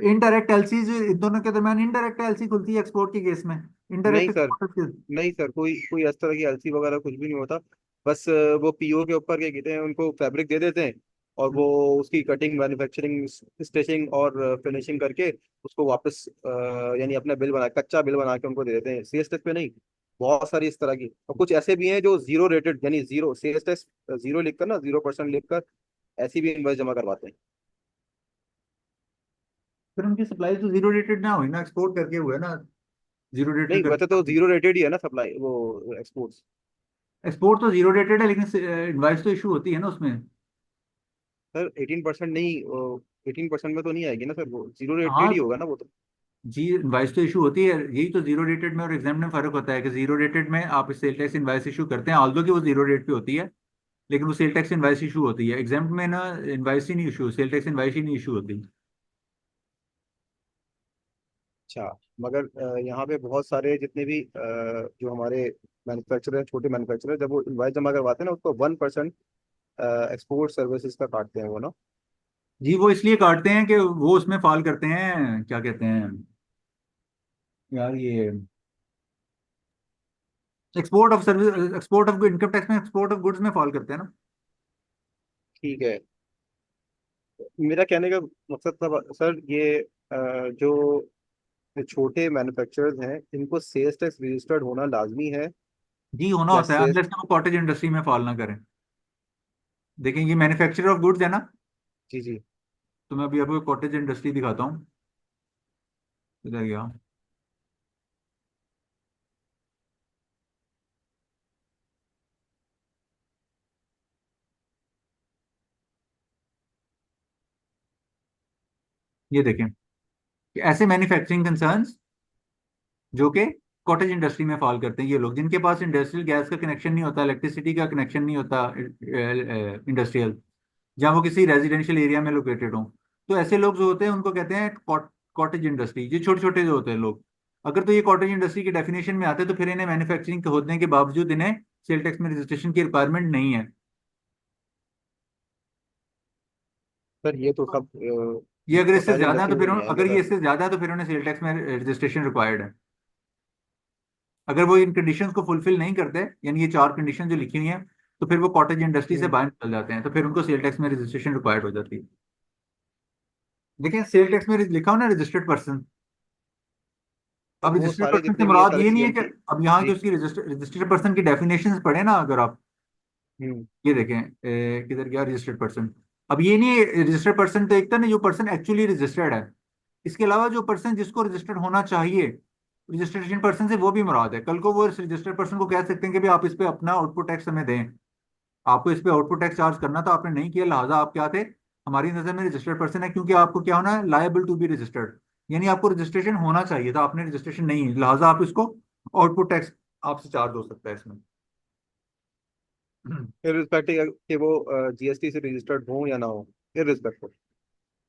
इनडायरेक्ट एलसी, इन दोनों के दरमियान इनडायरेक्ट एलसी खुलती है एक्सपोर्ट के केस में। नहीं इनडायरेक्ट सर, एक्सपोर्ट के। नहीं सर, कोई कोई इस तरह की एलसी वगैरह कुछ भी नहीं होता। बस वो PO के ऊपर क्या कहते हैं, उनको फैब्रिक दे देते हैं, और वो उसकी कटिंग, मैन्युफैक्चरिंग, स्टिचिंग और फिनिशिंग करके उसको वापस यानी अपना बिल बना, कच्चा बिल बना के उनको दे देते हैं, सेल्स टैक्स पे नहीं। बहुत सारी इस तरह की, और कुछ ऐसे भी हैं जो जीरो रेटेड यानी जीरो सेल्स टैक्स, जीरो लिखकर ना, 0% लिखकर ऐसी भी इनवॉइस जमा करवाते हैं। फिर उनकी सप्लाई तो जीरो रेटेड ना हुई ना, एक्सपोर्ट करके हुआ है ना जीरो नहीं, रेटेड वैसे तो करके। जीरो रेटेड ही है ना सप्लाई, वो एक्सपोर्ट्स। एक्सपोर्ट तो जीरो रेटेड है, लेकिन इनवाइस तो इशू होती है ना उसमें। सर 18% नहीं, 18% में तो नहीं आएगी ना सर, वो जीरो रेटेड हाँ ही होगा ना वो तो। जी, इनवाइस तो इशू होती है, यही तो जीरो रेटेड में और एग्जाम में फर्क होता है कि जीरो रेटेड में आप सेल टैक्स इनवाइस इशू करते हैं, ऑल्दो कि वो जीरो रेट पे होती है, लेकिन वो सेल टैक्स इनवाइस इशू होती है। एग्जाम में ना इनवाइस ही नहीं इशू, सेल टैक्स इनवाइस ही नहीं इशू होती। अच्छा, मगर यहाँ पे बहुत सारे जितने भी जो हमारे मैन्युफैक्चरर हैं, छोटे मैन्युफैक्चरर, जब वो इनवाइस जमा करवाते हैं ना, उसको 1% एक्सपोर्ट सर्विसेज का काटते हैं वो ना। जी वो इसलिए काटते हैं कि वो उसमें फॉल करते हैं, क्या कहते हैं यार, ये export of service, export of income tax में एक्सपोर्ट ऑफ गुड्स में फॉल करते हैं ना। ठीक है। मेरा कहने का मकसद था सर, ये जो छोटे मैन्युफैक्चरर्स हैं, इनको सेल्स टैक्स रजिस्टर्ड होना लाजमी है जी होना या होता है, सेल्स? अनलेस वो कॉटेज इंडस्ट्री में फॉल ना करें। देखें ये मैन्युफैक्चरर ऑफ गुड्स है ना, जी जी। तो मैं अभी आपको कॉटेज इंडस्ट्री दिखाता हूँ। इधर गया। ये देखें कि ऐसे मैन्युफैक्चरिंग कंसर्न्स जो कि कॉटेज इंडस्ट्री में फॉल करते हैं, ये लोग जिनके पास इंडस्ट्रियल गैस का कनेक्शन नहीं होता, इलेक्ट्रिसिटी का कनेक्शन नहीं होता इंडस्ट्रियल, जहाँ वो किसी रेजिडेंशियल एरिया में लोकेटेड हो। तो ऐसे लोग जो होते हैं उनको कहते हैं कॉटेज इंडस्ट्री, ये छोटे छोटे जो होते हैं लोग। अगर तो ये कॉटेज इंडस्ट्री की डेफिनेशन में आते हैं तो फिर इन्हें मैन्युफैक्चरिंग होने के बावजूद इन्हें सेल टैक्स में रजिस्ट्रेशन की रिक्वायरमेंट नहीं है। सर ये तो सब ये अगर इससे कॉटेज ज्यादा है इंडस्ट्री तो में फिर नहीं आएंगे अगर ये सर। इससे ज्यादा है तो फिर उन्हें सेल टैक्स में रजिस्ट्रेशन रिक्वायर्ड है। अगर वो इन कंडीशंस को फुलफिल नहीं करते, यानी ये चार कंडीशन जो लिखी हुई हैं, तो फिर वो कॉटेज इंडस्ट्री से हम्म। बाहर निकल जाते हैं, तो फिर उनको सेल टैक्स में रजिस्ट्रेशन रिक्वायर्ड हो जाती है। देखिए सेल टैक्स में लिखा हो ना रजिस्टर्ड पर्सन। तो अब वो रजिस्टर्ड सारे पर्सन से जितने भी है मुराद सारे ये नहीं है कि सीएमटी। अब यहाँ की जी। उसकी रजिस्टर्ड पर्सन की डेफिनेशंस पढ़े ना अगर आप, हम्म। ये देखें किधर गया रजिस्टर्ड पर्सन। अब ये नहीं है रजिस्टर्ड पर्सन तो एक था ना जो पर्सन एक्चुअली रजिस्टर्ड है, इसके अलावा जो पर्सन जिसको रजिस्टर्ड होना चाहिए रजिस्ट्रेशन पर्सन से वो भी मुराद है। कल को वो रजिस्टर्ड पर्सन को कह सकते हैं कि भाई आप इस पे अपना आउटपुट टैक्स हमें दें, आपको इस पे आउटपुट टैक्स चार्ज करना था, आपने नहीं किया, लिहाजा आप क्या थे, हमारी नजर में रजिस्टर्ड पर्सन है, क्योंकि आपको क्या होना है, लायबल टू बी रजिस्टर्ड, यानी आपको रजिस्ट्रेशन होना चाहिए था, आपने रजिस्ट्रेशन नहीं है, लिहाजा आप इसको आउटपुट टैक्स आपसे चार्ज हो सकता है इसमें। इररिस्पेक्टिव कि वो जीएसटी से रजिस्टर्ड हो या ना हो, इररिस्पेक्टिव।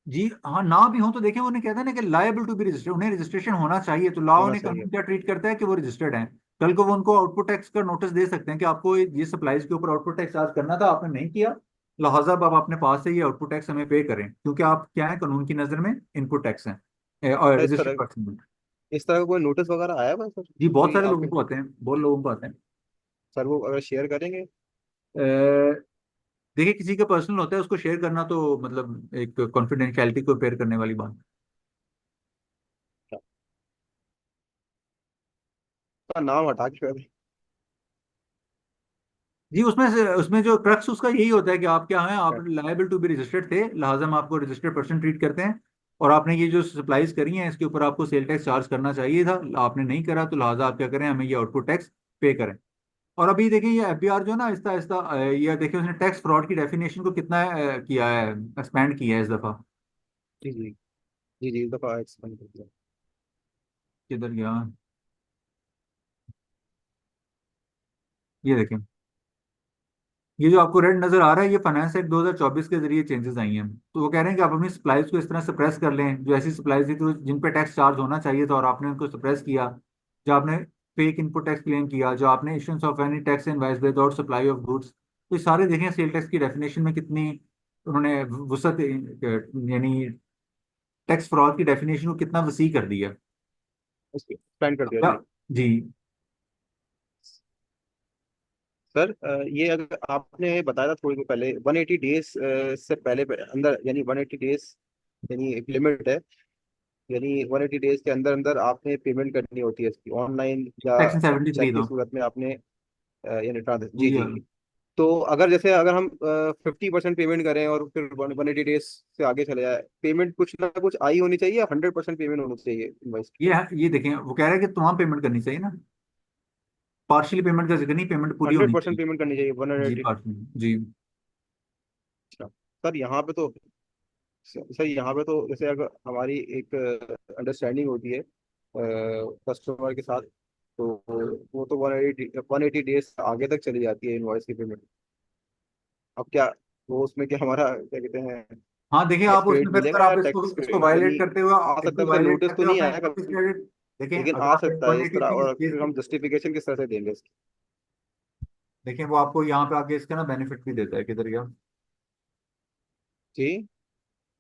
जी हाँ, ना भी हो तो देखें, उन्हें कहते हैं ना कि लायबल टू बी रजिस्टर्ड, उन्हें रजिस्ट्रेशन होना चाहिए, तो लॉ होना उन्हें चाहिए। कानून क्या ट्रीट करता है कि वो रजिस्टर्ड है। कल को वो उनको आउटपुट टैक्स का नोटिस दे सकते हैं कि आपको ये सप्लाईज के ऊपर आउटपुट टैक्स चार्ज करना था, आपने नहीं किया, लिहाजा अब आप अपने पास से ये आउटपुट टैक्स हमें पे करें, क्योंकि आप क्या है, कानून की नजर में इनपुट टैक्स हैं और तो रजिस्टर्ड पर्सन में। इस तरह का कोई नोटिस वगैरह आया हुआ है सर जी बहुत कि सारे लोगों आपके? को आते हैं, बहुत लोगों को आते हैं। सर वो अगर शेयर करेंगे? देखिए किसी का पर्सनल होता है, उसको शेयर करना तो मतलब एक कॉन्फिडेंशियलिटी को पेयर करने वाली बात। का नाम हटा के कर दें। जी उसमें उसमें जो क्रक्स उसका यही होता है कि आप क्या हैं, आप लायबल टू बी रजिस्टर्ड थे, लिहाजा हम आपको रजिस्टर्ड पर्सन ट्रीट करते हैं, और आपने ये जो सप्लाईज करी हैं इसके ऊपर आपको सेल टैक्स चार्ज करना चाहिए था, आपने नहीं करा, तो लिहाजा आप क्या करें, हमें ये आउटपुट टैक्स पे करें। और अभी देखिए ये एफबीआर जो है ना आहिस्ता आहिस्ता ये देखिए उसने टैक्स फ्रॉड की डेफिनेशन को कितना किया है, एक्सपैंड किया है इस दफा। जी जी। जी जी, इस दफा एक्सपेंड कर दिया। किधर गया, ये देखें, ये जो आपको रेड नजर आ रहा है ये फाइनेंस एक्ट 2024 के जरिए चेंजेस आई हैं, तो वो कह रहे हैं कि आप अपनी सप्लाईज को इस तरह सप्रेस कर लें, जो ऐसी सप्लाईज थी तो जिन पे टैक्स चार्ज होना चाहिए था और आपने उनको सप्रेस किया, जो आपने फेक इनपुट टैक्स क्लेम किया, जो आपने issuance of any tax invoice without supply of goods, तो ये सारे देखें सेल टैक्स की डेफिनेशन में कितनी उन्होंने वसत, यानी टैक्स फ्रॉड की डेफिनेशन को कितना वसी कर दिया। एक्सपेंड कर दिया। जी। जी सर ये अगर आपने बताया था थोड़ी देर पहले, 180 डेज से पहले अंदर, यानी 180 डेज यानी एक लिमिट है, यानी 180 डेज के अंदर अंदर आपने पेमेंट करनी होती है इसकी, ऑनलाइन या सेक्शन 73 चेक की दो। सूरत में आपने यानी ट्रांजेक्शन। जी जी जी। तो अगर जैसे अगर हम 50% पेमेंट करें और फिर 180 डेज से आगे चले जाए, पेमेंट कुछ ना कुछ आई होनी चाहिए या 100% पेमेंट होनी चाहिए इनवाइस की? ये देखें वो कह रहा है कि तमाम पेमेंट करनी चाहिए ना, पार्शियल पेमेंट का जिक्र नहीं, पेमेंट पूरी होनी 100% चाहिए। पेमेंट करनी चाहिए जी 180? पार्शियल जी। अच्छा। सर यहाँ पे तो, सर यहाँ पे तो जैसे अगर हमारी एक अंडरस्टैंडिंग होती है कस्टमर के साथ, तो वो तो 180 डेज आगे तक चली जाती है इनवॉइस की पेमेंट। अब क्या वो उसमें क्या हमारा क्या कहते हैं, हाँ देखिए, टैक्स आप उसमें क्रेडिट फिर अगर मिलेगा या आप इसको टैक्स इसको वायलेट यानी करते हुए आ सकता इसको है, मतलब वायलेट नोटिस करते तो हुए नहीं अपना आया इनकम टैक्स कभी, क्रेडिट, देखिए लेकिन अगर आ आप सकता है इस तरह। 183 और इस फिर हम जस्टिफिकेशन किस तरह से देंगे इसकी? देखिए वो आपको यहाँ पे आगे इसका ना बेनिफिट भी देता है, किधर गया, जी।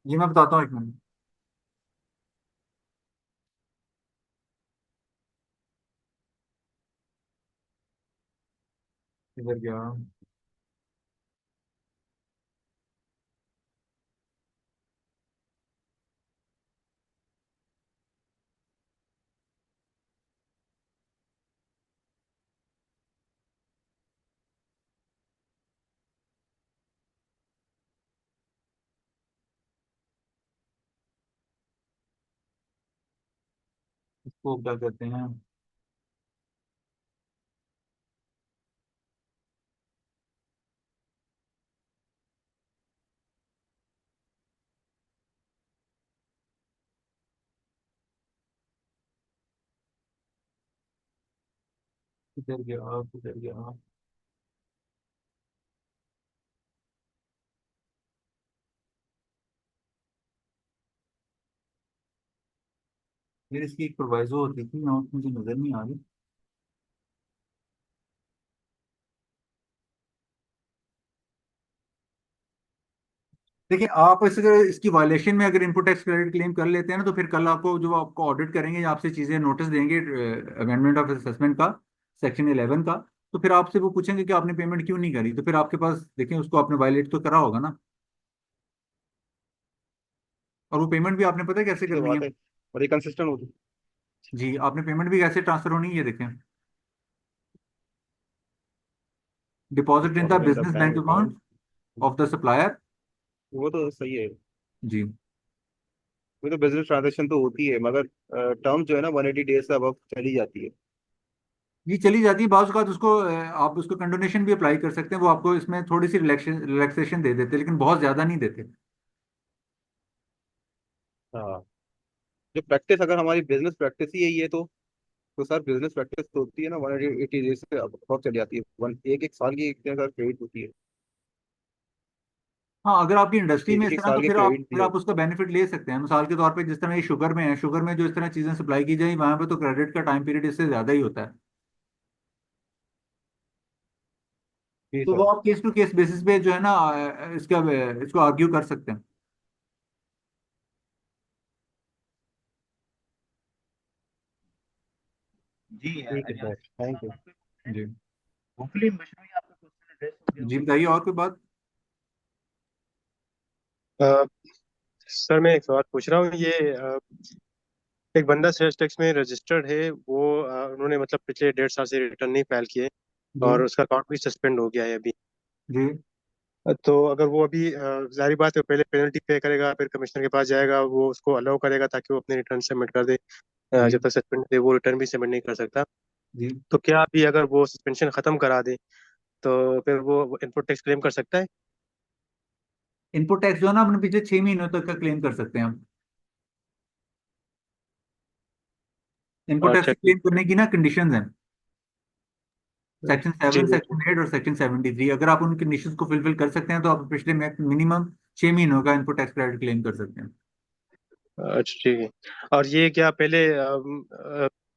ये मैं बताता हूँ एक मिनट, किधर गया। इसको क्या कहते हैं, किधर गया किधर गया, फिर इसकी एक प्रोवाइजो होती थी ना, मुझे नजर नहीं आ रही। देखिए आप इसकी वायलेशन में अगर इनपुट टैक्स क्रेडिट क्लेम कर लेते हैं ना, तो फिर कल आपको जो आपको ऑडिट करेंगे या आपसे चीजें नोटिस देंगे अमेंडमेंट ऑफ असेसमेंट का, सेक्शन 11 का, तो फिर आपसे वो पूछेंगे कि आपने पेमेंट क्यों नहीं करी, तो फिर आपके पास देखें उसको आपने वायलेट तो करा होगा ना, और वो पेमेंट भी आपने पता है कैसे तो करनी है। बात है, और ये कंसिस्टेंट होती जी, आपने पेमेंट भी कैसे ट्रांसफर होनी है ये देखें, deposit in the deposit in the business bank bank account account. Of the supplier. वो तो सही है। जी, वो तो बिजनेस ट्रांजेक्शन तो होती है, मगर टर्म जो है ना 180 डेज से अब चली जाती है। ये चली जाती है बाज़ औक़ात उसको आप उसको कंडोनेशन भी अप्लाई कर सकते हैं, वो आपको इसमें थोड़ी सी रिलैक्सेशन दे देते हैं, लेकिन बहुत ज्यादा नहीं देते। हाँ, जो प्रैक्टिस अगर हमारी बिजनेस प्रैक्टिस ही यही है तो सर बिजनेस प्रैक्टिस तो होती है ना 180 डेज से अब चली जाती है। वन एक एक साल की एक तरह क्रेडिट होती है। हाँ, अगर आपकी इंडस्ट्री में एक इस एक तरह, तो साल की क्रेडिट दी फिर आप जाती उसका बेनिफिट ले सकते हैं। मिसाल के तौर पे जिस तरह ये शुगर में है, शुगर में जो इस तरह चीजें सप्लाई की जाए वहां पे तो क्रेडिट का टाइम पीरियड इससे ज्यादा ही होता है। है। जी तो वो सर। आप केस टू केस बेसिस पे जो है ना इसको आर्ग्यू कर सकते हैं। जी ठीक है Azan sir, sir, thank you. जी। होपफुली मशरूम आपका क्वेश्चन एड्रेस हो गया जी होगा। बताइए, और कोई बात। अ, सर मैं एक सवाल पूछ रहा हूँ ये एक बंदा सेल्स टैक्स में रजिस्टर्ड है वो उन्होंने मतलब पिछले 1.5 साल से रिटर्न नहीं फाइल किए जी। और उसका अकाउंट भी सस्पेंड हो गया है अभी। जी। तो अगर वो अभी जाहिर बात है पहले पेनल्टी पे करेगा फिर कमिश्नर के पास जाएगा वो उसको अलाउ करेगा ताकि वो अपने रिटर्न सबमिट कर दे। जी। जब तक सस्पेंड है वो रिटर्न भी सबमिट नहीं कर सकता। जी। तो क्या अभी अगर वो सस्पेंशन खत्म करा दे तो फिर वो इनपुट टैक्स क्लेम कर सकता है? इनपुट टैक्स जो है ना अपने पिछले 6 महीनों तक का क्लेम कर सकते हैं हम। इनपुट टैक्स अच्छा क्लेम ठीक। करने की ना कंडीशंस हैं, सेक्शन जी 7, सेक्शन 8 और सेक्शन 73। अगर आप उन कंडीशंस को फुलफिल कर सकते हैं तो आप पिछले मिनिमम 6 महीनों का इनपुट टैक्स क्रेडिट क्लेम कर सकते हैं। अच्छा ठीक है। और ये क्या पहले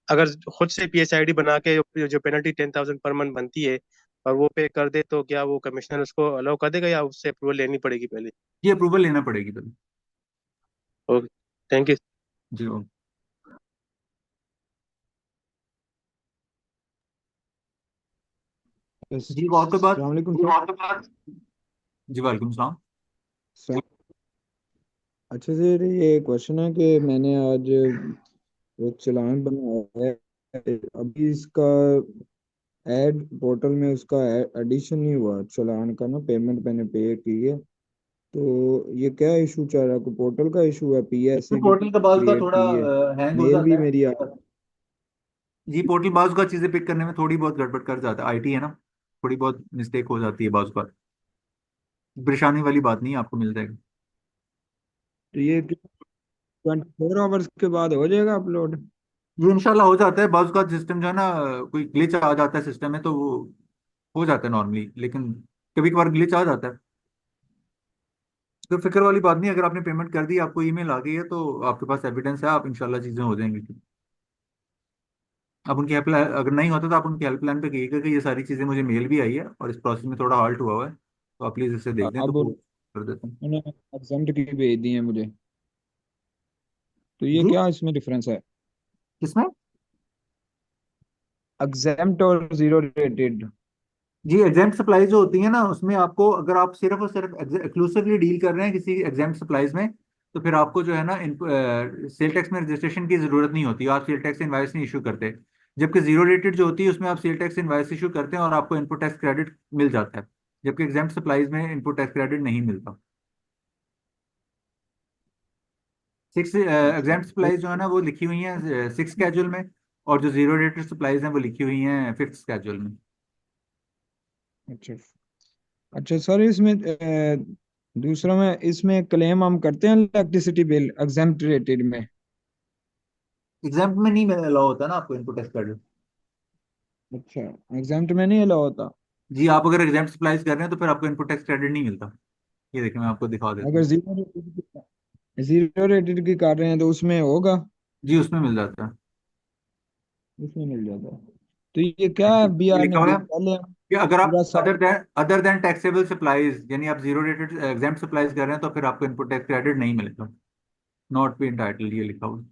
अगर खुद से पीएसआईडी बना के जो पेनल्टी 10,000 पर मंथ बनती है और वो पे कर दे तो क्या वो कमिश्नर उसको अलाउ कर देगा या उससे अप्रूवल लेनी पड़ेगी पहले? ये अप्रूवल लेना पड़ेगी पहले। Okay thank you. जी ओके। जी और कोई बात। अस्सलाम वालेकुम सर। जी वालेकुम सलाम। सर, अच्छा सर ये क्वेश्चन है कि मैंने आज एक चालान बनाया है, अभी इसका ऐड पोर्टल में उसका एडिशन नहीं हुआ चालान का ना, पेमेंट मैंने पे की है। तो ये क्या इशू चल रहा है, कोई पोर्टल का इशू है? तो पीएसए की पोर्टल का बाज़ का क्रिएट थोड़ा की है, हैंग हो मेल भी जाता मेरी आ। है। जी, पोर्टल बाज़ का चीज़ें पिक करने में थोड़ी बहुत गड़बड़ कर जाता है, आईटी है ना, थोड़ी बहुत मिस्टेक हो जाती है बाज़ का। परेशानी वाली बात नहीं है, आपको मिल जाएगा। तो ये 24 आवर्स के बाद हो जाएगा अपलोड? ये इंशाल्लाह हो जाता है, बाज़ का सिस्टम जो है ना कोई ग्लिच आ जाता है सिस्टम में, तो वो हो जाता है नॉर्मली, लेकिन कभी कभार ग्लिच आ जाता है। तो फिक्र वाली बात नहीं, अगर आपने पेमेंट कर दी, आपको ईमेल आ गई है, तो आपके पास एविडेंस है, आप इंशाल्लाह चीजें हो जाएंगी। आप उनकी हेल्पलाइन, अगर नहीं होता तो आप उनकी हेल्पलाइन पे कहिएगा कि ये सारी चीजें मुझे मेल भी आई है और इस प्रोसेस में थोड़ा हॉल्ट हुआ हुआ है, तो आप प्लीज इसे देख दें, तो अब वो कर देते हैं। उन्होंने एग्जाम्प्ट की भेज दी है मुझे, तो ये जी, क्या इसमें डिफरेंस है? किसमें? एग्जाम्प्ट और जीरो रेटेड। जी, एग्जाम्प्ट सप्लाईज जो होती है ना, उसमें आपको, अगर आप सिर्फ और सिर्फ एक्सक्लूसिवली डील कर रहे हैं किसी एग्जाम्प्ट सप्लाईज में, तो फिर आपको जो है ना सेल टैक्स में रजिस्ट्रेशन की जरूरत नहीं होती, आप सेल टैक्स इनवाइस नहीं इशू करते। जबकि जीरो रेटेड जो होती है उसमें आप सेल टैक्स इनवाइस इशू करते हैं और आपको इनपुट टैक्स क्रेडिट मिल जाता है, जबकि एग्जाम्प्ट सप्लाईज में इनपुट टैक्स क्रेडिट नहीं मिलता। सिक्स अच्छा एग्जाम्प्ट तो सप्लाईज जो है ना वो लिखी हुई हैं सिक्स स्केड्यूल में, और जो जीरो रेटेड सप्लाईज हैं वो लिखी हुई हैं फिफ्थ स्केड्यूल में। अच्छा अच्छा सर, इसमें दूसरा में इसमें क्लेम हम करते हैं इलेक्ट्रिसिटी बिल एग्जाम्प्ट रेटेड में? एग्जाम्प्ट में नहीं अलाउ होता ना आपको इनपुट टैक्स क्रेडिट। अच्छा, एग्जाम्प्ट में नहीं अलाउ होता? जी, आप अगर एग्जाम्प्ट सप्लाईज कर रहे हैं तो फिर आपको इनपुट टैक्स क्रेडिट नहीं मिलता। ये देखिए, मैं आपको दिखा देता अगर हूँ। जीरो रेटेड की कर रहे हैं तो उसमें होगा? जी, उसमें मिल जाता है। उसमें मिल जाता है। तो ये क्या जी, है, बी ये आर ने लिखा हुआ है पहले हम कि अगर आप पूरा साल। अदर देन टैक्सेबल सप्लाईज, यानी आप जीरो रेटेड एग्जाम्प्ट सप्लाईज कर रहे हैं, तो फिर आपको इनपुट टैक्स क्रेडिट नहीं मिलेगा। नॉट बी इंटाइटल्ड, ये लिखा हुआ है।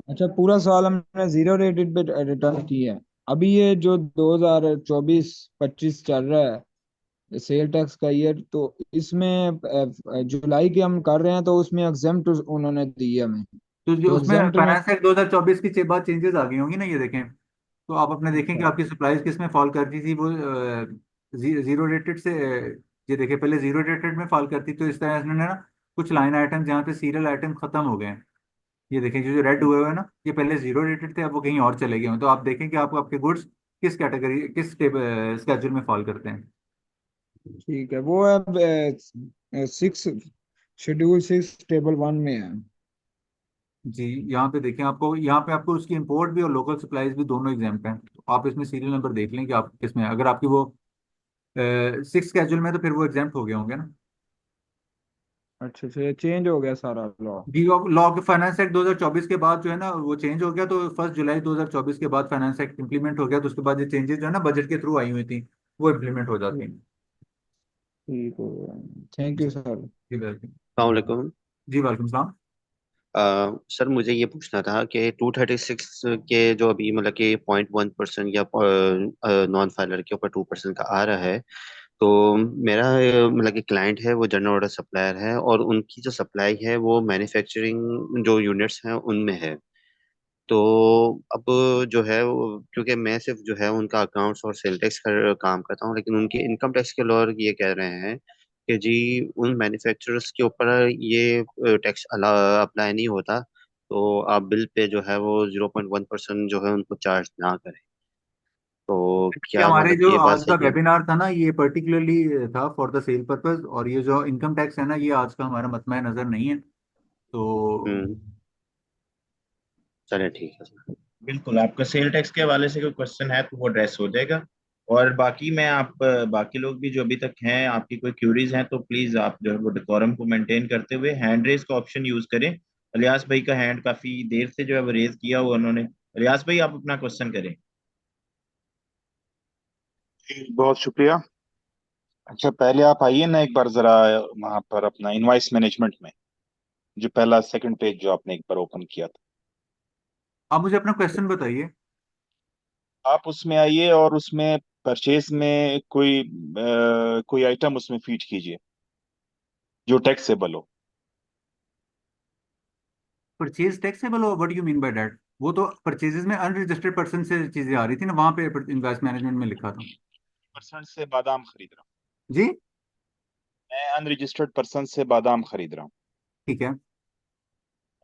अच्छा, पूरा साल हमने जीरो रेटेड पे रिटर्न किया है। अभी ये जो 2024-25 चल रहा है सेल टैक्स का ईयर, तो इसमें जुलाई के हम कर रहे हैं, तो उसमें एग्जेम्प्ट उन्होंने दी है हमें। तो जो तो उसमें एग्जेम्प्ट में फाइनेंस एक्ट 2024 की बाद चेंजेस आ गई होंगी ना, ये देखें। तो आप अपने देखें कि अच्छा आपकी सप्लाईज किस में फॉल करती थी, वो जीरो रेटेड से ये देखें, पहले जीरो रेटेड में फॉल करती, तो इस तरह से इन्होंने ना कुछ लाइन आइटम जहाँ पे सीरियल आइटम खत्म हो गए हैं। ये देखें, जो जो रेड हुए हुए हैं ना, ये पहले जीरो रेटेड थे, अब वो कहीं और चले गए हैं। तो आप देखें कि आपको आपके गुड्स किस कैटेगरी, किस स्केड्यूल में फॉल करते हैं। ठीक है, वो अब 6 शेड्यूल 6 टेबल 1 में है। जी, यहाँ पे देखें, आपको यहाँ पे आपको उसकी इंपोर्ट भी और लोकल सप्लाईज भी दोनों एग्जाम्पल हैं, तो आप इसमें सीरियल नंबर देख लें कि आप किसमें, अगर आपकी वो सिक्स स्केड्यूल में, तो फिर वो एग्जाम्प्ट हो गए होंगे ना। अच्छा अच्छा, ये चेंज हो गया सारा लॉ? जी, लॉ के फाइनेंस एक्ट 2024 के बाद जो है ना वो चेंज हो गया, तो 1 जुलाई 2024 के बाद फाइनेंस एक्ट इंप्लीमेंट हो गया, तो उसके बाद ये चेंजेस जो है ना बजट के थ्रू आई हुई थी, वो इम्प्लीमेंट हो जाती हैं। ठीक हो गया। थैंक जी, यू सर। जी वेलकम। अस्सलाम। जी वालेकुम सलाम। सर मुझे ये पूछना था कि 236 के जो अभी मतलब कि 0.1% या नॉन फाइलर के ऊपर 2% का आ रहा है, तो मेरा मतलब कि क्लाइंट है वो जनरल ऑर्डर सप्लायर है, और उनकी जो सप्लाई है वो मैन्युफैक्चरिंग जो यूनिट्स हैं उनमें है। तो अब जो है क्योंकि मैं सिर्फ जो है उनका अकाउंट्स और सेल टैक्स का काम करता हूँ, लेकिन उनके इनकम टैक्स के लॉयर ये कह रहे हैं कि जी उन मैन्युफैक्चरर्स के ऊपर ये टैक्स अप्लाई नहीं होता, तो आप बिल पे जो है वो 0.1% जो है उनको चार्ज ना करें। तो ये क्या हमारे मतलब कि जो ये बात आज का सही है? वेबिनार था ना, ये पर्टिकुलरली था फॉर द सेल पर्पस, और ये जो इनकम टैक्स है ना, ये आज का हमारा मतमय नजर नहीं है, तो। हम्म। चलिए ठीक है सर। बिल्कुल, आपका सेल टैक्स के हवाले से कोई क्वेश्चन है तो वो एड्रेस हो जाएगा। और बाकी मैं आप बाकी लोग भी जो अभी तक हैं, आपकी कोई क्यूरीज हैं तो प्लीज आप जो है वो डेकोरम को मेंटेन करते हुए हैंड रेज का ऑप्शन यूज करें। अलियास भाई का हैंड काफी देर से जो है वो रेज किया हुआ उन्होंने। अलियास भाई, आप अपना क्वेश्चन करें। जी, बहुत शुक्रिया। अच्छा, पहले आप आइए ना एक बार जरा वहां पर अपना इनवाइस मैनेजमेंट में, जो पहला सेकंड पेज जो आपने एक बार ओपन किया था, आप मुझे अपना क्वेश्चन बताइए। आप उसमें आइए और उसमें परचेज में कोई आइटम उसमें फीड कीजिए जो टैक्सेबल हो। परचेज टैक्सेबल हो, what you mean by that? वो तो परचेजेस में अनरजिस्टर्ड पर्सन से चीजें आ रही थी ना, वहां पे इन्वेस्ट मैनेजमेंट में लिखा था। पर्सन से बादाम खरीद रहा हूँ। जी, मैं अनरजिस्टर्ड पर्सन से बादाम खरीद रहा हूँ। ठीक है।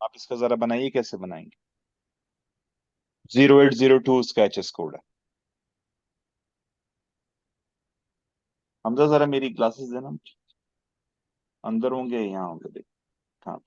आप इसका जरा बनाइए, कैसे बनाएंगे? 0802 उसका एचएस कोड है। हमजा, जरा मेरी ग्लासेस देना मुझे। अंदर होंगे, यहाँ होंगे, देख। हाँ,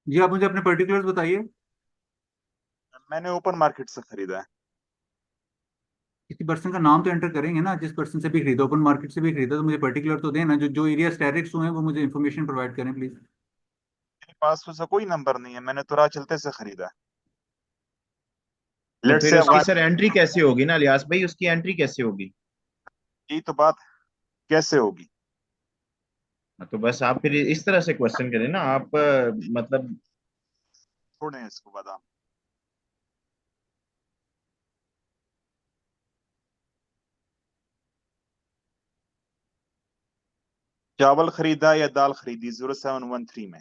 जी आप मुझे अपने पर्टिकुलर्स बताइए। मैंने ओपन मार्केट से खरीदा है। किसी पर्सन का नाम तो एंटर करेंगे ना, जिस पर्सन से भी खरीदा, ओपन मार्केट से भी खरीदा, तो मुझे पर्टिकुलर तो देना, जो जो एरिया स्टैटिक्स हुए हैं वो मुझे इन्फॉर्मेशन प्रोवाइड करें प्लीज। मेरे पास उसका कोई नंबर नहीं है, मैंने तो राह चलते से खरीदा है। तो लेट फिर से उसकी अफगान, सर एंट्री कैसे होगी ना लियास भाई, उसकी एंट्री कैसे होगी? यही तो बात कैसे होगी। तो बस आप फिर इस तरह से क्वेश्चन करें ना आप, मतलब छोड़ें इसको बादाम। चावल खरीदा या दाल खरीदी 0713 में,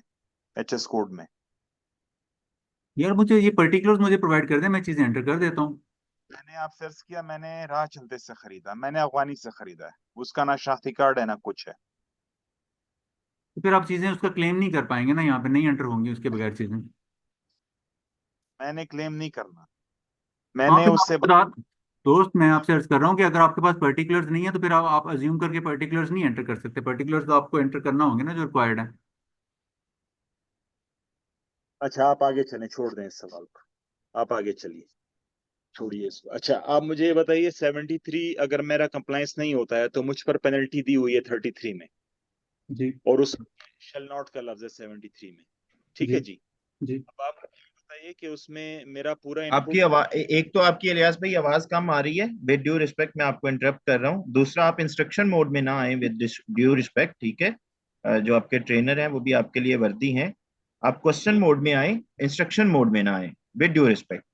HS कोड में। यार मुझे ये पर्टिकुलर्स मुझे प्रोवाइड कर दें, मैं चीजें एंटर कर देता हूँ। मैंने आप सर्च किया, मैंने राह चलते से खरीदा, मैंने अफगानी से खरीदा है, उसका ना शाख्ती कार्ड है ना कुछ है। तो फिर आप चीजें उसका क्लेम नहीं कर पाएंगे ना, यहाँ पे नहीं एंटर होंगी उसके बगैर चीजें। मैंने क्लेम नहीं करना, हाँ मैंने फिर उससे दोस्त मैं आपसे अर्ज कर रहा हूँ कि अगर आपके पास पर्टिकुलर्स नहीं है तो फिर आप अज्यूम करके पर्टिकुलर्स नहीं एंटर कर सकते, पर्टिकुलर्स तो आपको एंटर करना होंगे ना जो रिक्वायर्ड है। अच्छा आप आगे चलें, छोड़ दें इस सवाल को, आप आगे चलिए, छोड़िए इसको। अच्छा आप मुझे ये बताइए, 73 अगर मेरा कंप्लायंस नहीं होता है तो मुझ पर पेनल्टी दी हुई है 33 में, जी और उस शैल नॉट का लफ्ज है 73 में, ठीक है जी जी। जी। अब आप बताइए कि उसमें मेरा पूरा आपकी इनपुट। आवाज, एक तो आपकी इलियास भाई आवाज कम आ रही है, विद ड्यू रिस्पेक्ट मैं आपको इंटरप्ट कर रहा हूँ। दूसरा, आप इंस्ट्रक्शन मोड में ना आए, विद ड्यू रिस्पेक्ट, ठीक है? जो आपके ट्रेनर हैं वो भी आपके लिए वर्दी हैं। आप क्वेश्चन मोड में आए, इंस्ट्रक्शन मोड में ना आए, विद ड्यू रिस्पेक्ट।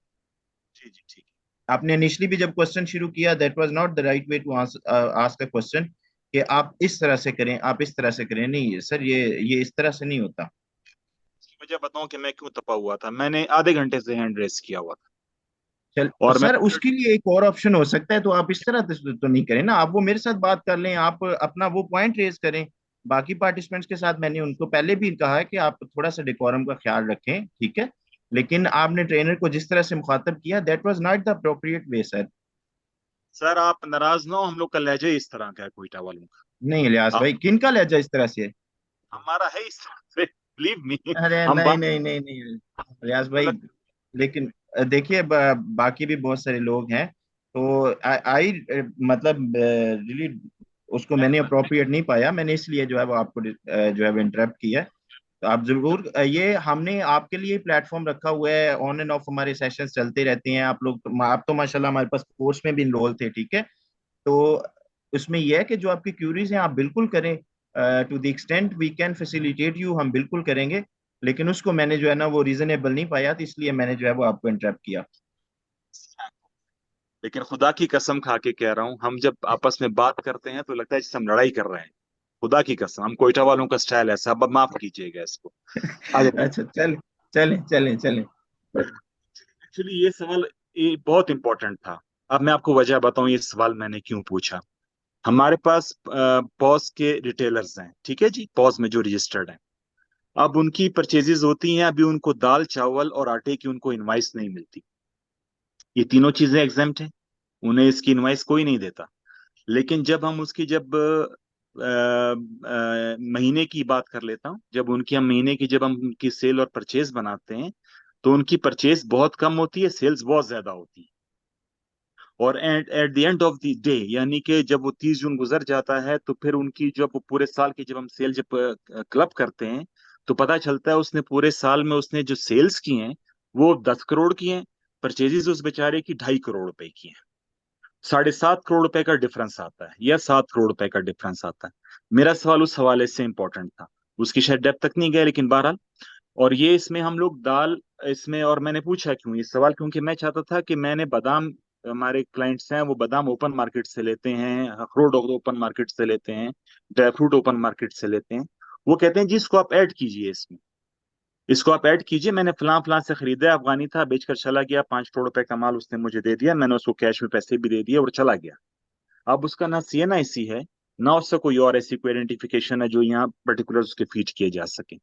जी जी ठीक आपने इनिशियली भी जब क्वेश्चन शुरू किया, that was not the right way to ask a question, कि आप इस तरह से करें, आप इस तरह से करें। नहीं सर, ये इस तरह से नहीं होता। है। मुझे बताऊं कि मैं क्यों तपा हुआ था, मैंने आधे घंटे से हैंड रेस किया हुआ था, चल और मैं सर, उसके लिए एक और ऑप्शन हो सकता है, तो आप इस तरह तो नहीं करें ना। आप वो मेरे साथ बात कर लें, आप अपना वो पॉइंट रेज करें। बाकी पार्टिसिपेंट्स के साथ मैंने उनको पहले भी कहा है कि आप थोड़ा सा डेकोरम का ख्याल रखें, ठीक है? लेकिन आपने ट्रेनर को जिस तरह से मुखातब किया, that was not the appropriate way sir. Sir आप नाराज ना हो, हम लोग का लहजा ही इस तरह का है कोयटा वालों नहीं इलियास का। भाई, किनका लहजा इस तरह से है? हमारा है इस तरह से, बिलीव मी। अरे हम नहीं बात नहीं नहीं नहीं इलियास तो भाई, लेकिन देखिए बाकी भी बहुत सारे लोग हैं, तो आई मतलब रियली उसको मैंने अप्रोप्रिएट नहीं पाया, मैंने इसलिए जो है वो आपको जो है वो इंटरप्ट किया है। तो आप जरूर ये हमने आपके लिए प्लेटफॉर्म रखा हुआ है, ऑन एंड ऑफ हमारे सेशंस चलते रहते हैं। आप लोग आप तो माशाल्लाह हमारे पास कोर्स में भी इनरोल थे, ठीक है? तो उसमें यह है कि जो आपकी क्यूरीज हैं आप बिल्कुल करें, to the extent we can facilitate you, हम बिल्कुल करेंगे। लेकिन उसको मैंने जो है ना वो रीजनेबल नहीं पाया, तो इसलिए मैंने जो है वो आपको इंटरप्ट किया। लेकिन खुदा की कसम खा के कह रहा हूँ, हम जब आपस में बात करते हैं तो लगता है जैसे हम लड़ाई कर रहे हैं। खुदा की कसम, हम कोयटा वालों का स्टाइल है साहब, अब माफ कीजिएगा इसको। आ जाइए। अच्छा चल, चलें चलें चलें। एक्चुअली ये सवाल ये बहुत इंपॉर्टेंट था। अब मैं आपको वजह बताऊं ये सवाल मैंने क्यों पूछा। हमारे पास पॉज के रिटेलर्स हैं, ठीक है जी, पॉज में जो रजिस्टर्ड हैं। अब उनकी परचेजेस होती हैं, अभी उनको दाल चावल और आटे की उनको इनवाइस नहीं मिलती। ये तीनों चीजें एग्जेम्प्ट हैं, उन्हें इसकी इनवाइस कोई नहीं देता। लेकिन जब हम उसकी जब महीने की बात कर लेता हूँ, जब उनकी हम महीने की जब हम उनकी सेल और परचेज बनाते हैं, तो उनकी परचेज बहुत कम होती है, सेल्स बहुत ज्यादा होती है। और at at the end of the day, यानी कि जब वो 30 जून गुजर जाता है, तो फिर उनकी जब वो पूरे साल की जब हम सेल जब क्लब करते हैं, तो पता चलता है उसने पूरे साल में उसने जो सेल्स की हैं वो 10 करोड़ की हैं, परचेजेस उस बेचारे की 2.5 करोड़ रुपए की है, 7.5 करोड़ रुपए का डिफरेंस आता है या 7 करोड़ रुपए का डिफरेंस आता है। मेरा सवाल उस हवाले से इंपॉर्टेंट था, उसकी शायद डेप्थ तक नहीं गया, लेकिन बहरहाल। और ये इसमें हम लोग दाल इसमें, और मैंने पूछा क्यों ये सवाल, क्योंकि मैं चाहता था कि मैंने बादाम, हमारे क्लाइंट्स हैं वो बादाम ओपन मार्केट से लेते हैं, अखरोट ओपन मार्केट से लेते हैं, ड्राई फ्रूट ओपन मार्केट से लेते हैं। वो कहते हैं जी इसको आप ऐड कीजिए, इसको आप ऐड कीजिए, मैंने फलां फलां से खरीदा, अफगानी था, बेचकर चला गया, 5 करोड़ रुपए का माल उसने मुझे दे दिया, मैंने उसको कैश में पैसे भी दे दिए और चला गया। अब उसका ना सी ना इसी है, ना उससे कोई और ऐसी कोई आइडेंटिफिकेशन है जो यहाँ पर्टिकुलर उसके फीड किए जा सके।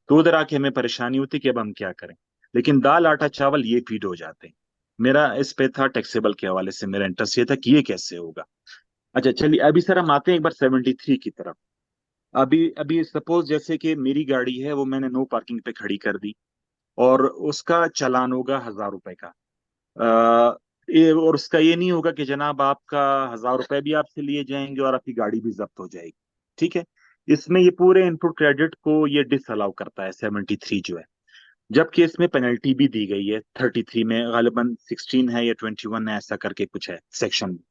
तो उधर आके हमें परेशानी होती कि अब हम क्या करें, लेकिन दाल आटा चावल ये फीड हो जाते हैं। मेरा इस पे था टैक्सेबल के हवाले से मेरा इंटरेस्ट ये था कि ये कैसे होगा। अच्छा चलिए, अभी सर हम आते हैं एक बार 73 की तरफ। अभी अभी सपोज जैसे कि मेरी गाड़ी है, वो मैंने नो पार्किंग पे खड़ी कर दी और उसका चालान होगा 1,000 रुपए का। और उसका ये नहीं होगा कि जनाब आपका 1,000 रुपए भी आपसे लिए जाएंगे और आपकी गाड़ी भी जब्त हो जाएगी, ठीक है। इसमें ये पूरे इनपुट क्रेडिट को ये डिसअलाउ करता है 73 जो है, जबकि इसमें पेनल्टी भी दी गई है 33 में, गालिबन 16 है या 21 है, ऐसा करके कुछ है सेक्शन में।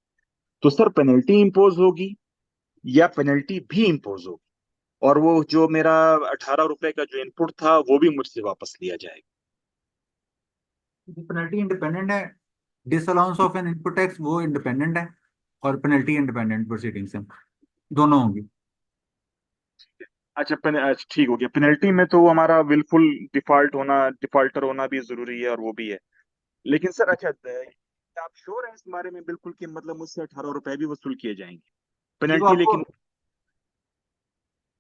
तो सर पेनल्टी इंपोज होगी या पेनल्टी भी इंपोज होगी, और वो जो मेरा 18 रुपए का जो इनपुट था वो भी मुझसे वापस लिया जाएगा? पेनल्टी इंडिपेंडेंट है, disallowance of N input tax वो इंडिपेंडेंट है, और पेनल्टी इंडिपेंडेंट प्रोसीडिंग से दोनों होंगी। अच्छा अच्छा, ठीक हो गया। पेनल्टी में तो हमारा विलफुल डिफॉल्टर होना भी जरूरी है और वो भी है। लेकिन सर अच्छा, आप श्योर हैं इस बारे में बिल्कुल कि मतलब मुझसे 18 रुपए भी वसूल किए जाएंगे ये वो पेनल्टी? आपको, लेकिन